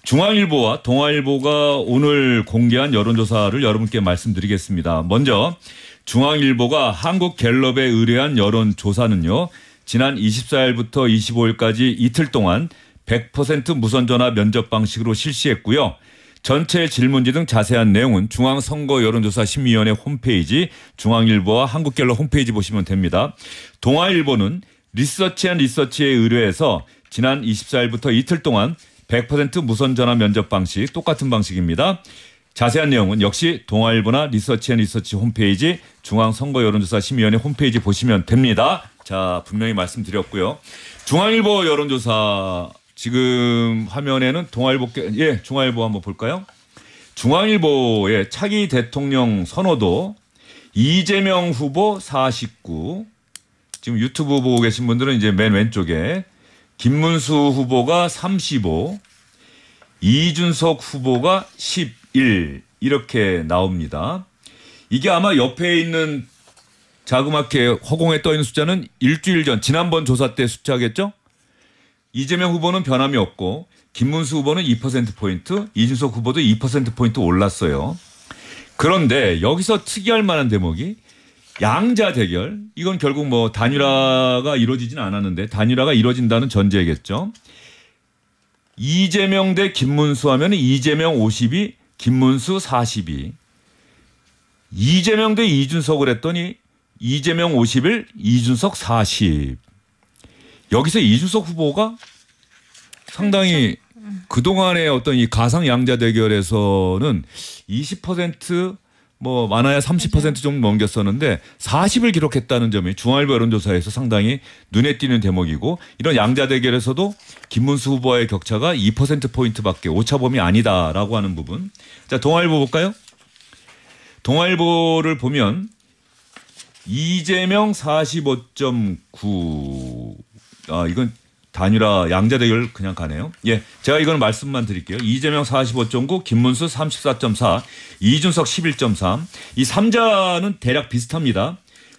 중앙일보와 동아일보가 오늘 공개한 여론조사를 여러분께 말씀드리겠습니다. 먼저 중앙일보가 한국갤럽에 의뢰한 여론조사는요. 지난 24일부터 25일까지 이틀 동안 100% 무선전화 면접 방식으로 실시했고요. 전체 질문지 등 자세한 내용은 중앙선거여론조사심의위원회 홈페이지 중앙일보와 한국갤럽 홈페이지 보시면 됩니다. 동아일보는 리서치앤리서치에 의뢰해서 지난 24일부터 이틀 동안 100% 무선 전화 면접 방식 똑같은 방식입니다. 자세한 내용은 역시 동아일보나 리서치앤리서치 홈페이지 중앙선거여론조사심의위원회 홈페이지 보시면 됩니다. 자, 분명히 말씀드렸고요. 중앙일보 여론조사 지금 화면에는 중앙일보 한번 볼까요? 중앙일보의 차기 대통령 선호도 이재명 후보 49, 지금 유튜브 보고 계신 분들은 이제 맨 왼쪽에 김문수 후보가 35, 이준석 후보가 11 이렇게 나옵니다. 이게 아마 옆에 있는 자그맣게 허공에 떠 있는 숫자는 일주일 전 지난번 조사 때 숫자겠죠? 이재명 후보는 변함이 없고 김문수 후보는 2%포인트, 이준석 후보도 2%포인트 올랐어요. 그런데 여기서 특이할 만한 대목이 양자 대결. 이건 결국 뭐 단일화가 이루어지진 않았는데 단일화가 이루어진다는 전제겠죠. 이재명 대 김문수 하면 이재명 52, 김문수 42. 이재명 대 이준석을 했더니 이재명 51, 이준석 40. 여기서 이준석 후보가 상당히 그동안의 어떤 이 가상 양자 대결에서는 20% 뭐 많아야 30% 정도 넘겼었는데 40을 기록했다는 점이 중앙일보 여론조사에서 상당히 눈에 띄는 대목이고 이런 양자 대결에서도 김문수 후보와의 격차가 2%포인트밖에 오차범위 아니다라고 하는 부분. 자, 동아일보 볼까요? 동아일보를 보면 이재명 45.9. 이건 단일화 양자 대결 그냥 가네요. 예, 제가 이건 말씀만 드릴게요. 이재명 45.9, 김문수 34.4, 이준석 11.3. 이 3자는 대략 비슷합니다.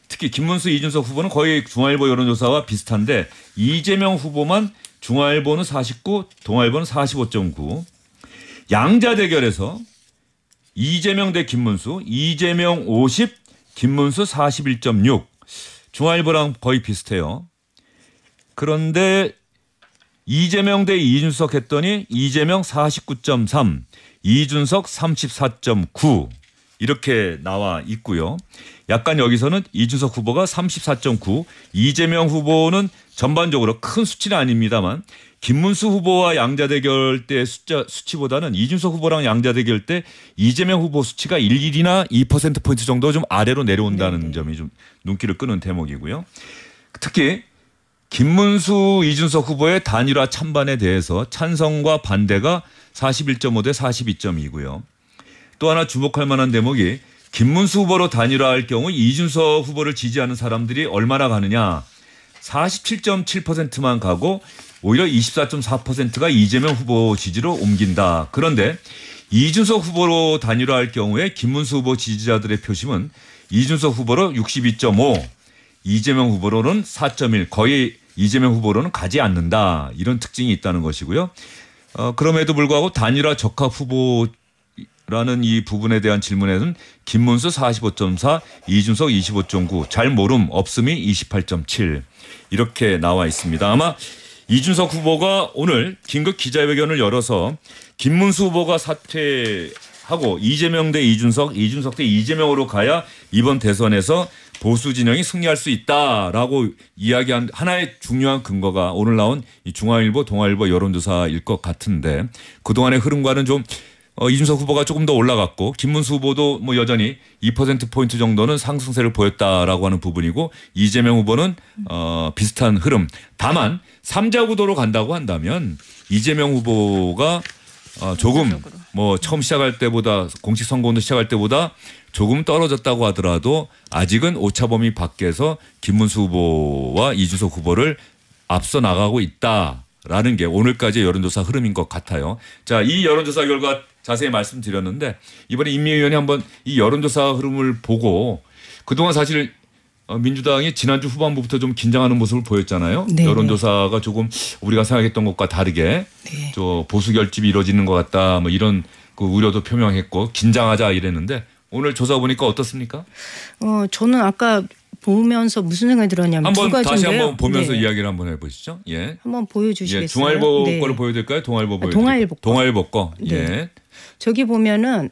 특히 김문수, 이준석 후보는 거의 중앙일보 여론조사와 비슷한데 이재명 후보만 중앙일보는 49, 동아일보는 45.9. 양자 대결에서 이재명 대 김문수, 이재명 50, 김문수 41.6. 중앙일보랑 거의 비슷해요. 그런데 이재명 대 이준석 했더니 이재명 49.3, 이준석 34.9 이렇게 나와 있고요. 약간 여기서는 이준석 후보가 34.9, 이재명 후보는 전반적으로 큰 수치는 아닙니다만 김문수 후보와 양자 대결 때 수치보다는 이준석 후보랑 양자 대결 때 이재명 후보 수치가 1이나 2%포인트 정도 좀 아래로 내려온다는 점이 좀 눈길을 끄는 대목이고요. 특히 김문수, 이준석 후보의 단일화 찬반에 대해서 찬성과 반대가 41.5 대 42.2고요. 또 하나 주목할 만한 대목이 김문수 후보로 단일화할 경우 이준석 후보를 지지하는 사람들이 얼마나 가느냐. 47.7%만 가고 오히려 24.4%가 이재명 후보 지지로 옮긴다. 그런데 이준석 후보로 단일화할 경우에 김문수 후보 지지자들의 표심은 이준석 후보로 62.5, 이재명 후보로는 4.1, 거의 이재명 후보로는 가지 않는다. 이런 특징이 있다는 것이고요. 그럼에도 불구하고 단일화 적합 후보라는 이 부분에 대한 질문에는 김문수 45.4, 이준석 25.9, 잘 모름, 없음이 28.7 이렇게 나와 있습니다. 아마 이준석 후보가 오늘 긴급 기자회견을 열어서 김문수 후보가 사퇴하고 이재명 대 이준석, 이준석 대 이재명으로 가야 이번 대선에서 보수 진영이 승리할 수 있다라고 이야기한 하나의 중요한 근거가 오늘 나온 이 중앙일보, 동아일보 여론조사일 것 같은데 그동안의 흐름과는 좀 이준석 후보가 조금 더 올라갔고 김문수 후보도 뭐 여전히 2%포인트 정도는 상승세를 보였다라고 하는 부분이고 이재명 후보는 비슷한 흐름. 다만 3자 구도로 간다고 한다면 이재명 후보가 조금 뭐 처음 시작할 때보다 공식 선거운동 시작할 때보다 조금 떨어졌다고 하더라도 아직은 오차범위 밖에서 김문수 후보와 이준석 후보를 앞서 나가고 있다라는 게 오늘까지의 여론조사 흐름인 것 같아요. 자, 이 여론조사 결과 자세히 말씀드렸는데 이번에 인민위원회 한번 이 여론조사 흐름을 보고 그동안 사실 민주당이 지난주 후반부부터 좀 긴장하는 모습을 보였잖아요. 네. 여론조사가 조금 우리가 생각했던 것과 다르게 네. 저 보수 결집이 이루어지는 것 같다 뭐 이런 그 우려도 표명했고 긴장하자 이랬는데 오늘 조사 보니까 어떻습니까? 저는 아까 보면서 무슨 생각이 들었냐면 한번 두 가지인데요. 다시 한번 보면서 네. 이야기를 한번 해보시죠. 예. 한번 보여주시겠어요? 예. 중앙일보 네. 거를 보여드릴까요? 동아일보 보여드릴까요? 동아일보 거. 동아일보 거. 네. 예. 저기 보면은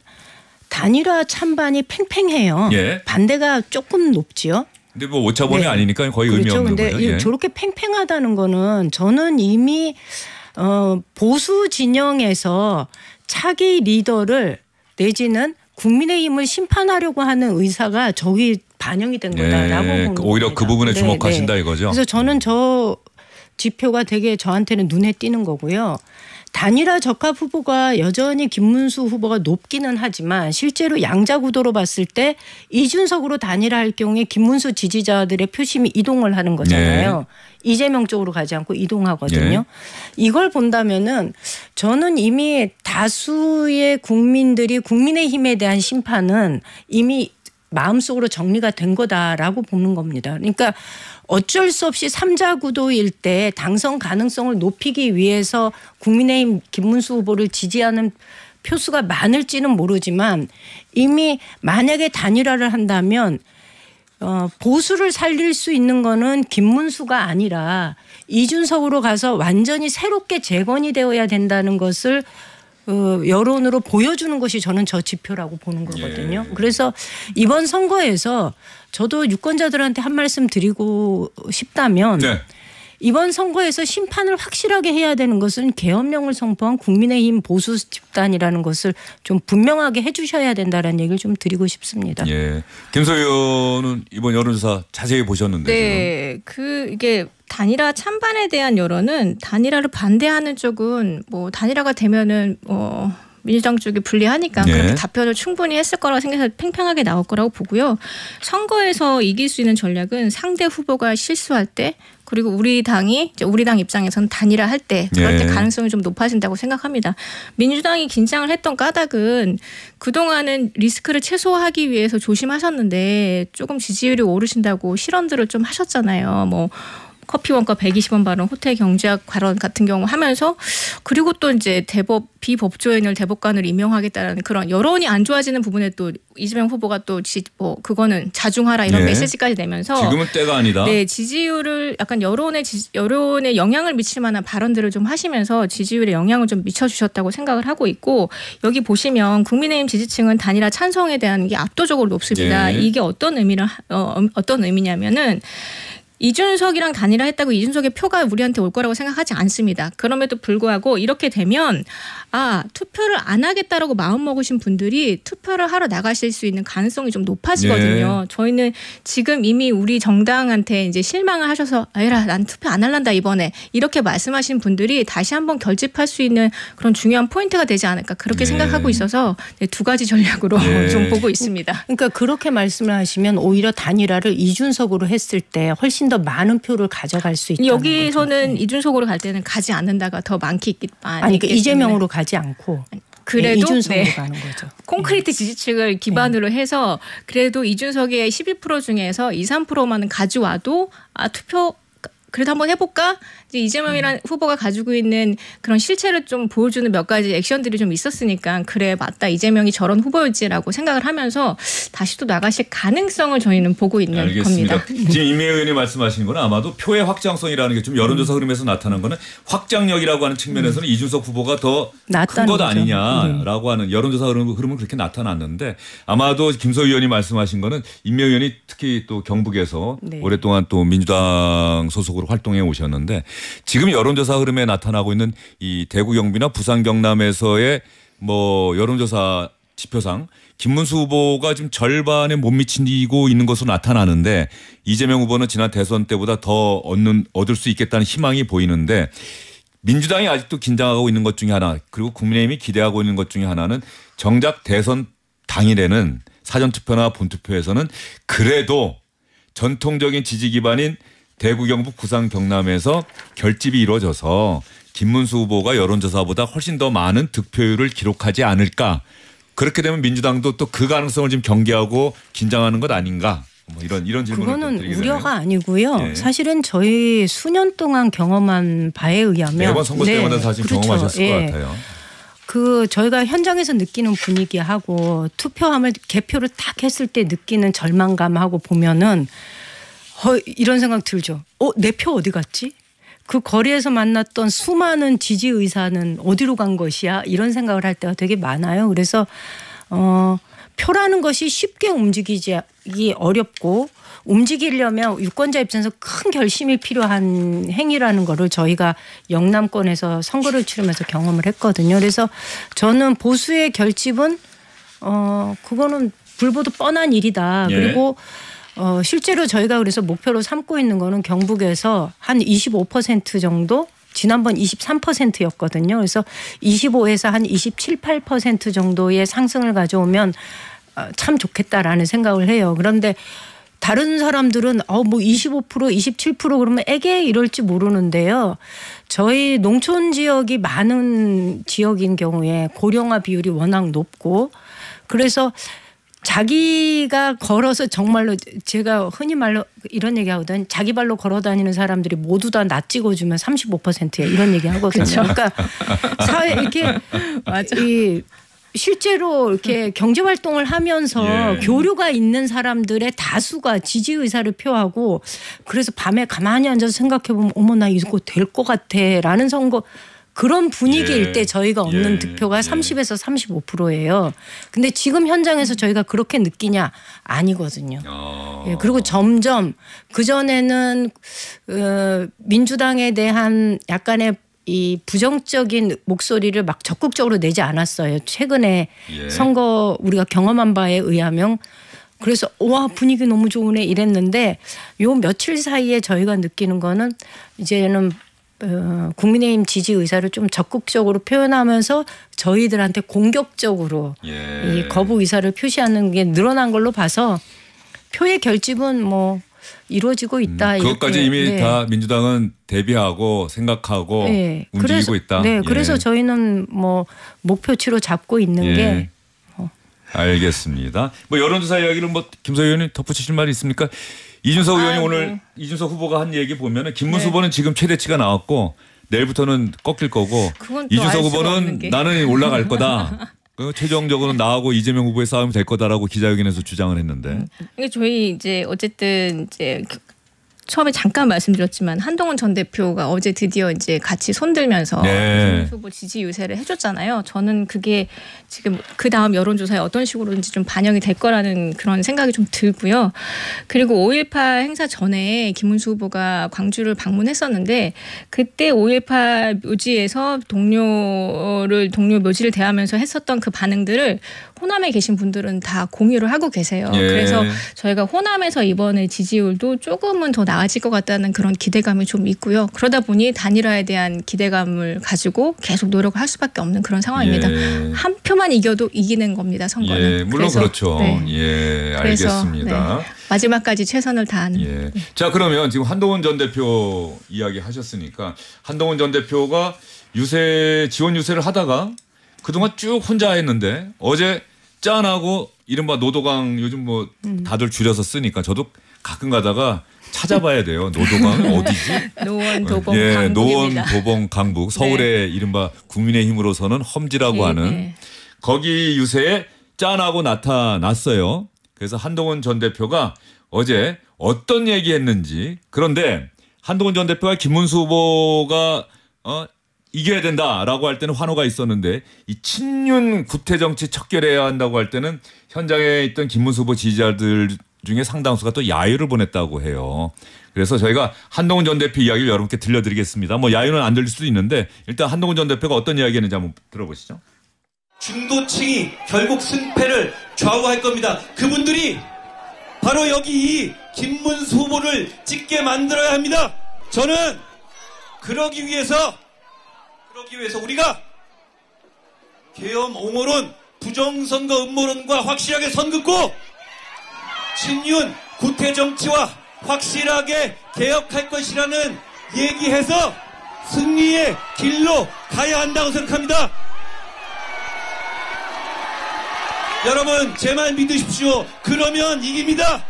단일화 찬반이 팽팽해요. 예. 반대가 조금 높지요. 근데 뭐 오차범위 네. 아니니까 거의 의미 그렇죠. 없는 근데 거죠. 예. 저렇게 팽팽하다는 거는 저는 이미 보수 진영에서 차기 리더를 내지는 국민의힘을 심판하려고 하는 의사가 저기 반영이 된 거다라고 네. 보는 오히려 겁니다. 그 부분에 네, 주목하신다 네. 이거죠. 그래서 저는 저 지표가 되게 저한테는 눈에 띄는 거고요. 단일화 적합 후보가 여전히 김문수 후보가 높기는 하지만 실제로 양자 구도로 봤을 때 이준석으로 단일화할 경우에 김문수 지지자들의 표심이 이동을 하는 거잖아요. 네. 이재명 쪽으로 가지 않고 이동하거든요. 네. 이걸 본다면은 저는 이미 다수의 국민들이 국민의힘에 대한 심판은 이미 마음속으로 정리가 된 거다라고 보는 겁니다. 그러니까 어쩔 수 없이 3자 구도일 때 당선 가능성을 높이기 위해서 국민의힘 김문수 후보를 지지하는 표수가 많을지는 모르지만 이미 만약에 단일화를 한다면 보수를 살릴 수 있는 거는 김문수가 아니라 이준석으로 가서 완전히 새롭게 재건이 되어야 된다는 것을 여론으로 보여주는 것이 저는 저 지표라고 보는 거거든요. 그래서 이번 선거에서 저도 유권자들한테 한 말씀 드리고 싶다면 네. 이번 선거에서 심판을 확실하게 해야 되는 것은 계엄령을 선포한 국민의힘 보수 집단이라는 것을 좀 분명하게 해 주셔야 된다는 얘기를 좀 드리고 싶습니다. 예. 김소희 의원은 이번 여론조사 자세히 보셨는데. 네, 이게 단일화 찬반에 대한 여론은 단일화를 반대하는 쪽은 뭐 단일화가 되면은 민주당 쪽이 불리하니까 네. 그렇게 답변을 충분히 했을 거라고 생각해서 팽팽하게 나올 거라고 보고요. 선거에서 이길 수 있는 전략은 상대 후보가 실수할 때 그리고 우리 당 입장에서는 단일화할 때 그럴 때 네. 가능성이 좀 높아진다고 생각합니다. 민주당이 긴장을 했던 까닭은 그동안은 리스크를 최소화하기 위해서 조심하셨는데 조금 지지율이 오르신다고 실언들을 좀 하셨잖아요. 뭐 커피 원가 120원 발언, 호텔 경제학 발언 같은 경우 하면서 그리고 또 이제 비법조인을 대법관으로 임명하겠다는 그런 여론이 안 좋아지는 부분에 또 이재명 후보가 또 그거는 자중하라 이런 네. 메시지까지 내면서 지금은 때가 아니다. 네, 지지율을 약간 여론에 영향을 미칠 만한 발언들을 좀 하시면서 지지율에 영향을 좀 미쳐주셨다고 생각을 하고 있고 여기 보시면 국민의힘 지지층은 단일화 찬성에 대한 게 압도적으로 높습니다. 네. 이게 어떤 의미냐면은 이준석이랑 단일화했다고 이준석의 표가 우리한테 올 거라고 생각하지 않습니다. 그럼에도 불구하고 이렇게 되면 투표를 안 하겠다라고 마음먹으신 분들이 투표를 하러 나가실 수 있는 가능성이 좀 높아지거든요. 네. 저희는 지금 이미 우리 정당한테 이제 실망을 하셔서 아이라 난 투표 안 할란다 이번에 이렇게 말씀하신 분들이 다시 한번 결집할 수 있는 그런 중요한 포인트가 되지 않을까 그렇게 네. 생각하고 있어서 두 가지 전략으로 네. 좀 보고 있습니다. 그러니까 그렇게 말씀을 하시면 오히려 단일화를 이준석으로 했을 때 훨씬 더 많은 표를 가져갈 수 있다는 여기서는 거죠. 이준석으로 갈 때는 가지 않는다가 더 많기 아니 그러니까 이재명으로 가지 않고 그래도 이준석으로 가는 거죠. 콘크리트 지지층을 기반으로 해서 그래도 이준석의 12% 중에서 2, 3%만은 가져와도 투표 그래도 한번 해볼까? 이제 이재명이라는 후보가 가지고 있는 그런 실체를 좀 보여주는 몇 가지 액션들이 좀 있었으니까 그래 맞다 이재명이 저런 후보였지라고 생각을 하면서 다시 또 나가실 가능성을 저희는 보고 있는 알겠습니다. 겁니다. 지금 임혜영 의원이 말씀하신 거는 아마도 표의 확장성이라는 게 좀 여론조사 흐름에서 나타난 거는 확장력이라고 하는 측면에서는 이준석 후보가 더 큰 낫다는 것 거죠. 아니냐라고 하는 여론조사 흐름은 그렇게 나타났는데 아마도 김소희 의원이 말씀하신 거는 임혜영 의원이 특히 또 경북에서 네. 오랫동안 또 민주당 소속으로 활동해 오셨는데 지금 여론조사 흐름에 나타나고 있는 이 대구 경비나 부산 경남에서의 뭐 여론조사 지표상 김문수 후보가 지금 절반에 못 미치고 있는 것으로 나타나는데 이재명 후보는 지난 대선 때보다 더 얻을 수 있겠다는 희망이 보이는데 민주당이 아직도 긴장하고 있는 것 중에 하나 그리고 국민의힘이 기대하고 있는 것 중에 하나는 정작 대선 당일에는 사전투표나 본투표에서는 그래도 전통적인 지지 기반인 대구, 경북, 부산, 경남에서 결집이 이루어져서 김문수 후보가 여론조사보다 훨씬 더 많은 득표율을 기록하지 않을까. 그렇게 되면 민주당도 또 그 가능성을 지금 경계하고 긴장하는 것 아닌가. 뭐 이런 질문을 그거는 드리게 되네요. 우려가 아니고요. 예. 사실은 저희 수년 동안 경험한 바에 의하면 매번 선거 네, 때마다 사실 그렇죠. 경험하셨을 예. 것 같아요. 저희가 현장에서 느끼는 분위기하고 투표함을 개표를 딱 했을 때 느끼는 절망감하고 보면은 이런 생각 들죠. 내 표 어디 갔지? 그 거리에서 만났던 수많은 지지 의사는 어디로 간 것이야? 이런 생각을 할 때가 되게 많아요. 그래서 표라는 것이 쉽게 움직이지 어렵고 움직이려면 유권자 입장에서 큰 결심이 필요한 행위라는 거를 저희가 영남권에서 선거를 치르면서 경험을 했거든요. 그래서 저는 보수의 결집은 그거는 불보듯 뻔한 일이다. 예. 그리고 실제로 저희가 그래서 목표로 삼고 있는 거는 경북에서 한 25% 정도 지난번 23%였거든요. 그래서 25에서 한 27, 8% 정도의 상승을 가져오면 참 좋겠다라는 생각을 해요. 그런데 다른 사람들은 뭐 25%, 27% 그러면 에게 이럴지 모르는데요. 저희 농촌 지역이 많은 지역인 경우에 고령화 비율이 워낙 높고 그래서 자기가 걸어서 정말로 제가 흔히 말로 이런 얘기 하거든요. 자기 발로 걸어 다니는 사람들이 모두 다 나 찍어주면 35%야 이런 얘기 하거든요. 그러니까 사회 이렇게 맞아. 실제로 이렇게 경제 활동을 하면서 예. 교류가 있는 사람들의 다수가 지지 의사를 표하고 그래서 밤에 가만히 앉아서 생각해 보면 어머 나 이거 될 것 같아라는 선거 그런 분위기일 예. 때 저희가 얻는 예. 득표가 예. 30에서 35%예요. 근데 지금 현장에서 저희가 그렇게 느끼냐 아니거든요. 예, 그리고 점점 그전에는 민주당에 대한 약간의 이 부정적인 목소리를 막 적극적으로 내지 않았어요. 최근에 예. 선거 우리가 경험한 바에 의하면 그래서 와 분위기 너무 좋으네 이랬는데 요 며칠 사이에 저희가 느끼는 거는 이제는 국민의힘 지지 의사를 좀 적극적으로 표현하면서 저희들한테 공격적으로 예. 이 거부 의사를 표시하는 게 늘어난 걸로 봐서 표의 결집은 뭐 이루어지고 있다. 그것까지 이렇게. 이미 네. 다 민주당은 대비하고 생각하고 네. 움직이고 그래서, 있다. 네, 예. 그래서 저희는 뭐 목표치로 잡고 있는 예. 게 알겠습니다. 뭐 여론조사 이야기를 뭐 김서 의원님 덧붙이실 말이 있습니까? 이준석 의원이 오늘 이준석 후보가 한 얘기 보면은 김문수 후보는 지금 최대치가 나왔고 내일부터는 꺾일 거고 그건 또 이준석 알 수가 없는 후보는 게. 나는 올라갈 거다. 최종적으로는 나하고 이재명 후보의 싸움이 될 거다라고 기자회견에서 주장을 했는데. 이게 저희 이제 어쨌든 이제 처음에 잠깐 말씀드렸지만 한동훈 전 대표가 어제 드디어 이제 같이 손들면서 네. 김문수 후보 지지 유세를 해줬잖아요. 저는 그게 지금 그 다음 여론조사에 어떤 식으로든지 좀 반영이 될 거라는 그런 생각이 좀 들고요. 그리고 5.18 행사 전에 김문수 후보가 광주를 방문했었는데 그때 5.18 묘지에서 동료 묘지를 대하면서 했었던 그 반응들을 호남에 계신 분들은 다 공유를 하고 계세요. 예. 그래서 저희가 호남에서 이번에 지지율도 조금은 더 나아질 것 같다는 그런 기대감이 좀 있고요. 그러다 보니 단일화에 대한 기대감을 가지고 계속 노력을 할 수밖에 없는 그런 상황입니다. 예. 한 표만 이겨도 이기는 겁니다. 선거는. 예, 물론 그래서, 그렇죠. 네. 예, 그래서, 알겠습니다. 네. 마지막까지 최선을 다하는. 예. 자, 그러면 지금 한동훈 전 대표 이야기 하셨으니까 한동훈 전 대표가 지원 유세를 하다가 그동안 쭉 혼자 했는데 어제 짠하고 이른바 노도강 요즘 뭐 다들 줄여서 쓰니까 저도 가끔 가다가 찾아봐야 돼요. 노도강 어디지? 노원, 도봉, 예, 강북입니다. 노원, 도봉, 강북. 서울의 이른바 국민의힘으로서는 험지라고 네, 하는 네. 거기 유세에 짠하고 나타났어요. 그래서 한동훈 전 대표가 어제 어떤 얘기했는지 그런데 한동훈 전 대표가 김문수 후보가 이겨야 된다라고 할 때는 환호가 있었는데 이 친윤 구태 정치 척결해야 한다고 할 때는 현장에 있던 김문수 후보 지지자들 중에 상당수가 또 야유를 보냈다고 해요. 그래서 저희가 한동훈 전 대표 이야기를 여러분께 들려드리겠습니다. 뭐 야유는 안 들릴 수도 있는데 일단 한동훈 전 대표가 어떤 이야기했는지 한번 들어보시죠. 중도층이 결국 승패를 좌우할 겁니다. 그분들이 바로 여기 이 김문수 후보를 찍게 만들어야 합니다. 저는 그러기 위해서 우리가 계엄 옹호론, 부정선거 음모론과 확실하게 선긋고 친윤 구태 정치와 확실하게 개혁할 것이라는 얘기해서 승리의 길로 가야 한다고 생각합니다. 여러분 제 말 믿으십시오. 그러면 이깁니다.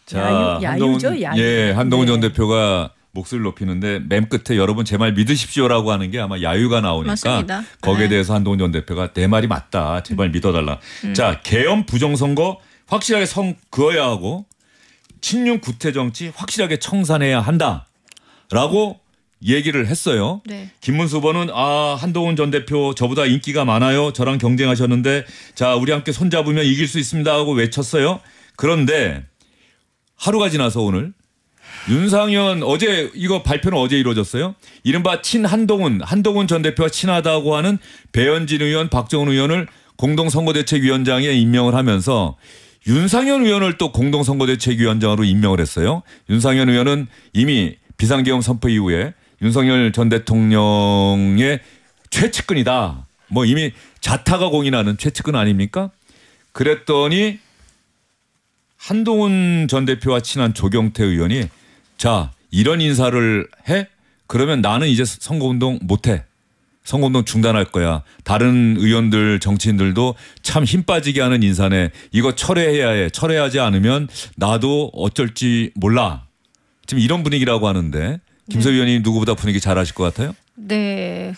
자, 야유죠, 야유. 예, 한동훈 네. 전 대표가 목소리를 높이는데 맨 끝에 여러분 제 말 믿으십시오라고 하는 게 아마 야유가 나오니까 맞습니다. 거기에 네. 대해서 한동훈 전 대표가 내 말이 맞다. 제발 믿어달라. 자, 계엄 부정선거 확실하게 선 그어야 하고 친윤 구태 정치 확실하게 청산해야 한다라고 얘기를 했어요. 네. 김문수 후보는 한동훈 전 대표 저보다 인기가 많아요. 저랑 경쟁하셨는데 자 우리 함께 손잡으면 이길 수 있습니다 하고 외쳤어요. 그런데 하루가 지나서 오늘 윤상현 어제 이거 발표는 어제 이루어졌어요. 이른바 친한동훈 전 대표와 친하다고 하는 배현진 의원, 박정훈 의원을 공동선거대책위원장에 임명을 하면서 윤상현 의원을 또 공동선거대책위원장으로 임명을 했어요. 윤상현 의원은 이미 비상계엄 선포 이후에 윤석열 전 대통령의 최측근이다. 뭐 이미 자타가 공인하는 최측근 아닙니까? 그랬더니 한동훈 전 대표와 친한 조경태 의원이 자 이런 인사를 해? 그러면 나는 이제 선거운동 못해. 선거운동 중단할 거야. 다른 의원들 정치인들도 참 힘 빠지게 하는 인사네. 이거 철회해야 해. 철회하지 않으면 나도 어쩔지 몰라. 지금 이런 분위기라고 하는데 김소희 의원님 누구보다 분위기 잘 아실 것 같아요? 네,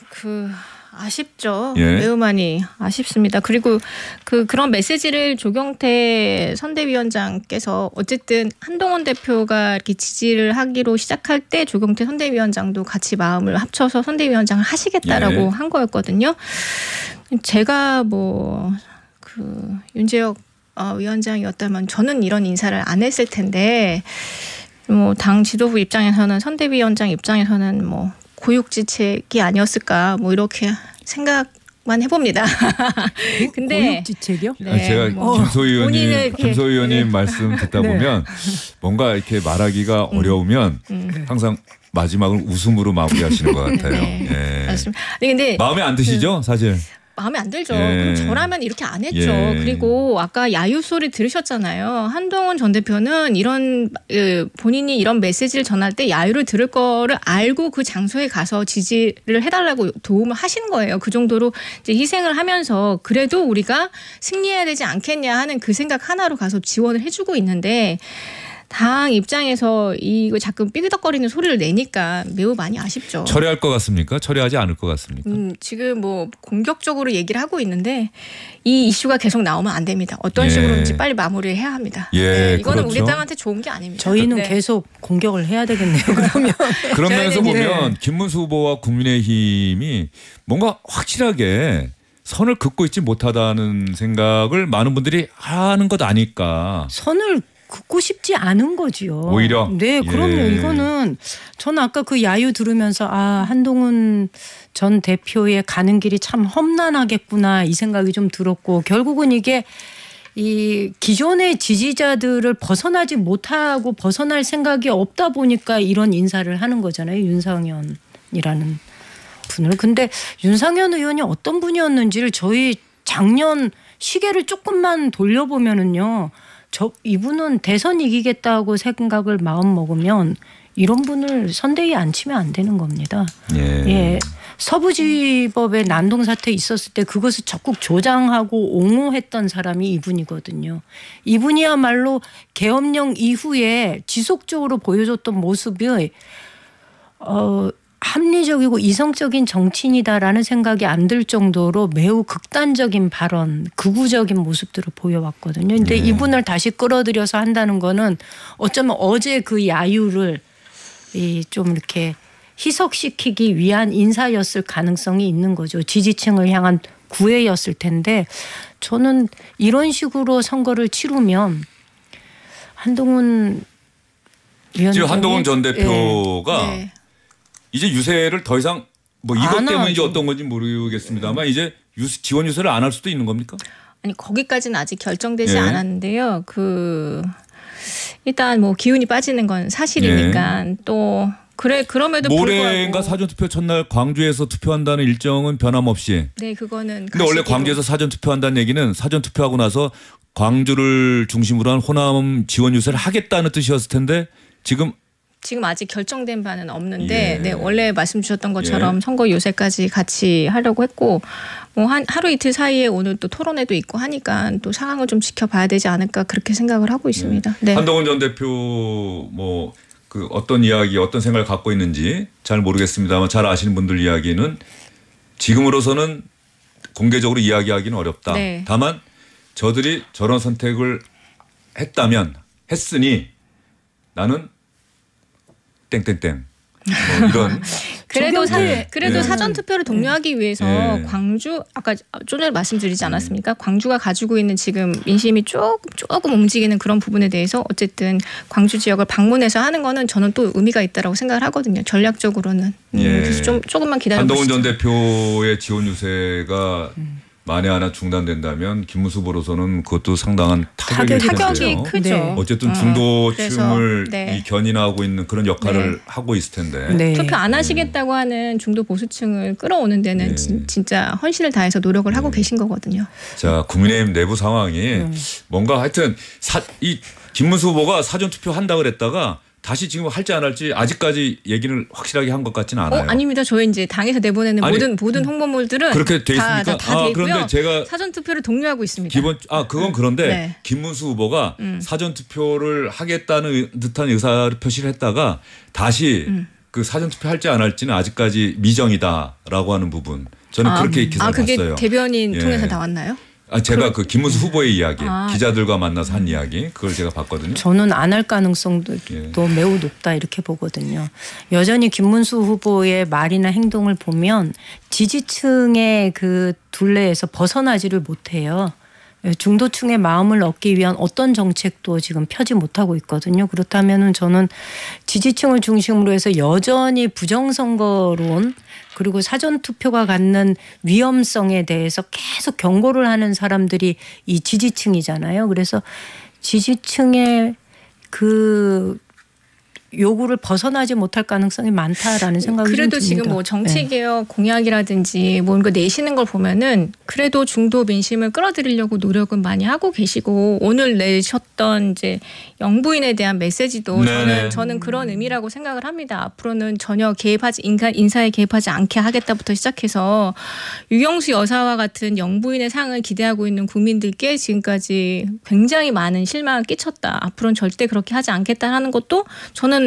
아쉽죠. 예. 매우 많이 아쉽습니다. 그리고 그런 메시지를 조경태 선대위원장께서 어쨌든 한동훈 대표가 이렇게 지지를 하기로 시작할 때 조경태 선대위원장도 같이 마음을 합쳐서 선대위원장을 하시겠다라고 예. 한 거였거든요. 제가 윤재혁 위원장이었다면 저는 이런 인사를 안 했을 텐데 당 지도부 입장에서는 선대위원장 입장에서는 고육지책이 아니었을까 이렇게 생각만 해봅니다. 근데 고육지책이요? 네, 제가 김소희 의원님 말씀 듣다 보면 뭔가 이렇게 말하기가 어려우면 항상 마지막을 웃음으로 마무리하시는 것 같아요. 네, 예. 맞습니다. 근데 마음에 안 드시죠, 사실? 마음에 안 들죠. 예. 그럼 저라면 이렇게 안 했죠. 예. 그리고 아까 야유 소리 들으셨잖아요. 한동훈 전 대표는 본인이 이런 메시지를 전할 때 야유를 들을 거를 알고 그 장소에 가서 지지를 해달라고 도움을 하신 거예요. 그 정도로 이제 희생을 하면서 그래도 우리가 승리해야 되지 않겠냐 하는 그 생각 하나로 가서 지원을 해주고 있는데 당 입장에서 이거 자꾸 삐그덕거리는 소리를 내니까 매우 많이 아쉽죠. 철회할 것 같습니까? 철회하지 않을 것 같습니까? 지금 공격적으로 얘기를 하고 있는데 이 이슈가 계속 나오면 안 됩니다. 어떤 예. 식으로든지 빨리 마무리를 해야 합니다. 예, 네, 이거는 그렇죠. 우리 당한테 좋은 게 아닙니다. 저희는 네. 계속 공격을 해야 되겠네요. 그러면 그런 면에서 저희는 보면 김문수 후보와 국민의힘이 뭔가 확실하게 선을 긋고 있지 못하다는 생각을 많은 분들이 하는 것 아닐까. 선을 긋고 싶지 않은 거지요. 오히려? 네, 그럼요. 예. 이거는 저는 아까 그 야유 들으면서 한동훈 전 대표의 가는 길이 참 험난하겠구나 이 생각이 좀 들었고 결국은 이게 이 기존의 지지자들을 벗어나지 못하고 벗어날 생각이 없다 보니까 이런 인사를 하는 거잖아요. 윤상현이라는 분을. 근데 윤상현 의원이 어떤 분이었는지를 저희 작년 시계를 조금만 돌려보면은요. 이분은 대선 이기겠다고 생각을 마음 먹으면 이런 분을 선대위에 앉히면 안 되는 겁니다. 예. 서부지법의 난동 사태 있었을 때 그것을 적극 조장하고 옹호했던 사람이 이분이거든요. 이분이야말로 계엄령 이후에 지속적으로 보여줬던 모습이 합리적이고 이성적인 정치인이다라는 생각이 안 들 정도로 매우 극단적인 발언, 극우적인 모습들을 보여왔거든요. 근데 이분을 다시 끌어들여서 한다는 거는 어쩌면 어제 그 야유를 좀 이렇게 희석시키기 위한 인사였을 가능성이 있는 거죠. 지지층을 향한 구애였을 텐데 저는 이런 식으로 선거를 치르면 한동훈 위원장이 지금 한동훈 전 대표가 네. 이제 유세를 더 이상 이것 안 때문인지 하죠. 어떤 건지 모르겠습니다만 이제 지원 유세를 안 할 수도 있는 겁니까? 아니 거기까지는 아직 결정되지 예. 않았는데요. 일단 기운이 빠지는 건 사실이니까 또 그럼에도 모레인가 불구하고 사전투표 첫날 광주에서 투표한다는 일정은 변함없이. 네 그거는 근데 원래 가시기로. 광주에서 사전투표한다는 얘기는 사전투표하고 나서 광주를 중심으로 한 호남 지원 유세를 하겠다는 뜻이었을 텐데 지금 아직 결정된 바는 없는데 예. 네, 원래 말씀 주셨던 것처럼 선거 요새까지 같이 하려고 했고 하루 이틀 사이에 오늘 또 토론회도 있고 하니까 또 상황을 좀 지켜봐야 되지 않을까 그렇게 생각을 하고 있습니다. 네. 한동훈 전 대표 어떤 이야기 어떤 생각을 갖고 있는지 잘 모르겠습니다만 잘 아시는 분들 이야기는 지금으로서는 공개적으로 이야기하기는 어렵다. 네. 다만 저들이 저런 선택을 했으니 나는 땡땡땡 뭐 이런 그래도 사전 투표를 독려하기 위해서 광주 아까 좀 전에 말씀드리지 않았습니까? 광주가 가지고 있는 지금 민심이 조금 움직이는 그런 부분에 대해서 어쨌든 광주 지역을 방문해서 하는 거는 저는 또 의미가 있다라고 생각을 하거든요. 전략적으로는. 그래서 조금만 기다려 보시죠. 한동훈 전 대표의 지원 유세가 만에 하나 중단된다면 김문수 후보로서는 그것도 상당한 타격이 크죠. 네. 어쨌든 중도층을 네. 견인하고 있는 그런 역할을 하고 있을 텐데. 네. 투표 안 하시겠다고 하는 중도 보수층을 끌어오는 데는 진짜 헌신을 다해서 노력을 하고 계신 거거든요. 자, 국민의힘 내부 상황이 뭔가 하여튼 이 김문수 후보가 사전 투표 한다 그랬다가 다시 지금 할지 안 할지 아직까지 얘기를 확실하게 한 것 같지는 않아요. 아닙니다. 저희 이제 당에서 내보내는 모든 홍보물들은 그렇게 돼 있습니까? 다 돼 있고요. 그런데 제가 사전 투표를 독려하고 있습니다. 그건 그런데 네. 김문수 후보가 사전 투표를 하겠다는 듯한 의사 표시를 했다가 다시 그 사전 투표 할지 안 할지는 아직까지 미정이다라고 하는 부분. 저는 그렇게 기사를 그게 봤어요. 대변인 통해서 나왔나요? 제가 그 김문수 후보의 이야기, 기자들과 만나서 한 이야기, 그걸 제가 봤거든요. 저는 안 할 가능성도 매우 높다 이렇게 보거든요. 여전히 김문수 후보의 말이나 행동을 보면 지지층의 그 둘레에서 벗어나지를 못해요. 중도층의 마음을 얻기 위한 어떤 정책도 지금 펴지 못하고 있거든요. 그렇다면은 저는 지지층을 중심으로 해서 여전히 부정선거론 그리고 사전투표가 갖는 위험성에 대해서 계속 경고를 하는 사람들이 이 지지층이잖아요. 그래서 지지층의 그 요구를 벗어나지 못할 가능성이 많다라는 생각이 그래도 듭니다. 지금 뭐 정치개혁 공약이라든지 뭔가 내시는 걸 보면은 그래도 중도 민심을 끌어들이려고 노력은 많이 하고 계시고 오늘 내셨던 이제 영부인에 대한 메시지도 저는 그런 의미라고 생각을 합니다. 앞으로는 전혀 인사에 개입하지 않게 하겠다부터 시작해서 유경수 여사와 같은 영부인의 상을 기대하고 있는 국민들께 지금까지 굉장히 많은 실망을 끼쳤다. 앞으로는 절대 그렇게 하지 않겠다 하는 것도 저는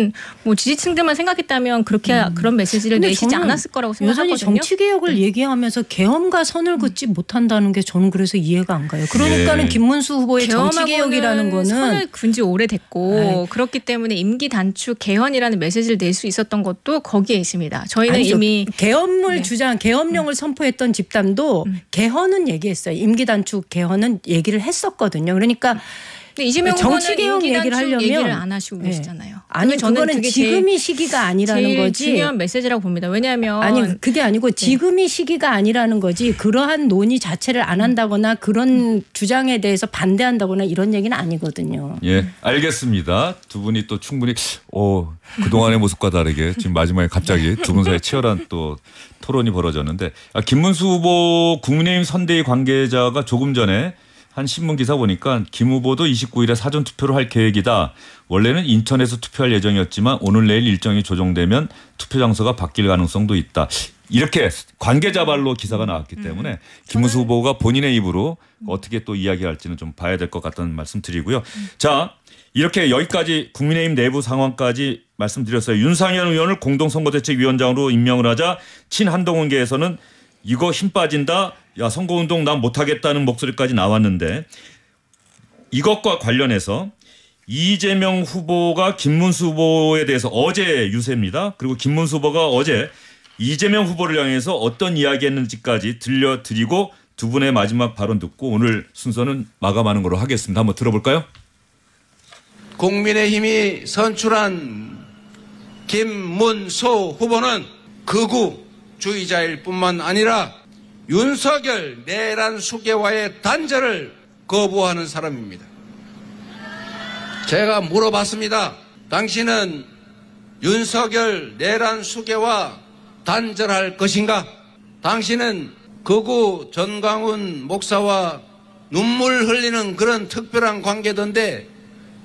뭐 지지층들만 생각했다면 그런 메시지를 내시지 않았을 거라고 생각하거든요. 여전히 정치개혁을 얘기하면서 계엄과 선을 긋지 못한다는 게 저는 그래서 이해가 안 가요. 그러니까는 김문수 후보의 정치개혁이라는 거는 선을 긋은 지 오래됐고 그렇기 때문에 임기 단축 개헌이라는 메시지를 낼 수 있었던 것도 거기에 있습니다. 저희는 이미 계엄을 계엄령을 선포했던 집단도 개헌은 얘기했어요. 임기 단축 개헌은 얘기를 했었거든요. 그러니까 이재명 정치개혁 얘기를 하려면 얘기를 안 하시고 계시잖아요. 아니 그거는 지금이 시기가 아니라는 제일 거지. 중요한 메시지라고 봅니다. 왜냐하면 아니 그게 아니고 지금이 시기가 아니라는 거지. 그러한 논의 자체를 안 한다거나 그런 주장에 대해서 반대한다거나 이런 얘기는 아니거든요. 예, 알겠습니다. 두 분이 또 충분히 그동안의 모습과 다르게 지금 마지막에 갑자기 두 분 사이 치열한 또 토론이 벌어졌는데 김문수 후보 국민의힘 선대위 관계자가 조금 전에 한 신문 기사 보니까 김 후보도 29일에 사전 투표를 할 계획이다. 원래는 인천에서 투표할 예정이었지만 오늘 내일 일정이 조정되면 투표 장소가 바뀔 가능성도 있다. 이렇게 관계자 발로 기사가 나왔기 때문에 김문수 후보가 본인의 입으로 어떻게 또 이야기할지는 좀 봐야 될 것 같다는 말씀 드리고요. 자, 이렇게 여기까지 국민의힘 내부 상황까지 말씀드렸어요. 윤상현 의원을 공동선거대책위원장으로 임명을 하자 친한동훈계에서는 이거 힘 빠진다. 야, 선거운동 난 못하겠다는 목소리까지 나왔는데 이것과 관련해서 이재명 후보가 김문수 후보에 대해서 어제 유세입니다. 그리고 김문수 후보가 어제 이재명 후보를 향해서 어떤 이야기했는지까지 들려드리고 두 분의 마지막 발언 듣고 오늘 순서는 마감하는 걸로 하겠습니다. 한번 들어볼까요? 국민의힘이 선출한 김문수 후보는 극우주의자일 뿐만 아니라 윤석열 내란 수계와의 단절을 거부하는 사람입니다. 제가 물어봤습니다. 당신은 윤석열 내란 수계와 단절할 것인가? 당신은 극우 전광훈 목사와 눈물 흘리는 그런 특별한 관계던데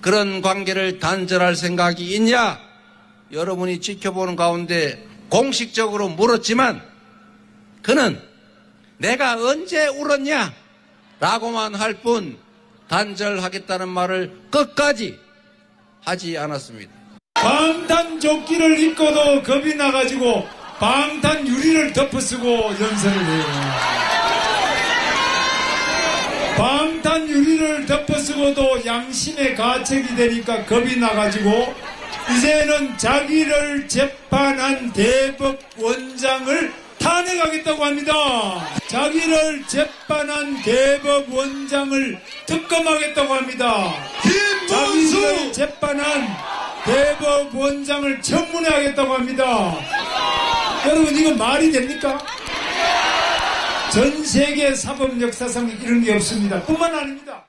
그런 관계를 단절할 생각이 있냐? 여러분이 지켜보는 가운데 공식적으로 물었지만 그는 내가 언제 울었냐? 라고만 할 뿐 단절하겠다는 말을 끝까지 하지 않았습니다. 방탄조끼를 입고도 겁이 나가지고 방탄 유리를 덮어쓰고 연설을 해요. 방탄 유리를 덮어쓰고도 양심의 가책이 되니까 겁이 나가지고 이제는 자기를 재판한 대법원장을 탄핵하겠다고 합니다. 자기를 재판한 대법원장을 특검하겠다고 합니다. 자기를 재판한 대법원장을 청문회하겠다고 합니다. 여러분 이거 말이 됩니까? 전 세계 사법 역사상 이런 게 없습니다. 뿐만 아닙니다.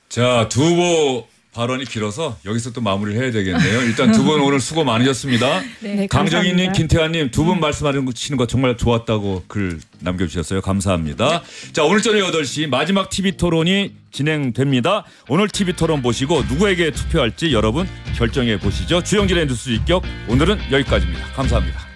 자, 두 후보 발언이 길어서 여기서 또 마무리를 해야 되겠네요. 일단 두 분 오늘 수고 많으셨습니다. 네, 강정희님, 김태환님 두 분 말씀하시는 거 정말 좋았다고 글 남겨주셨어요. 감사합니다. 자, 오늘 저녁 8시 마지막 TV토론이 진행됩니다. 오늘 TV토론 보시고 누구에게 투표할지 여러분 결정해 보시죠. 주영진의 뉴스 직격 오늘은 여기까지입니다. 감사합니다.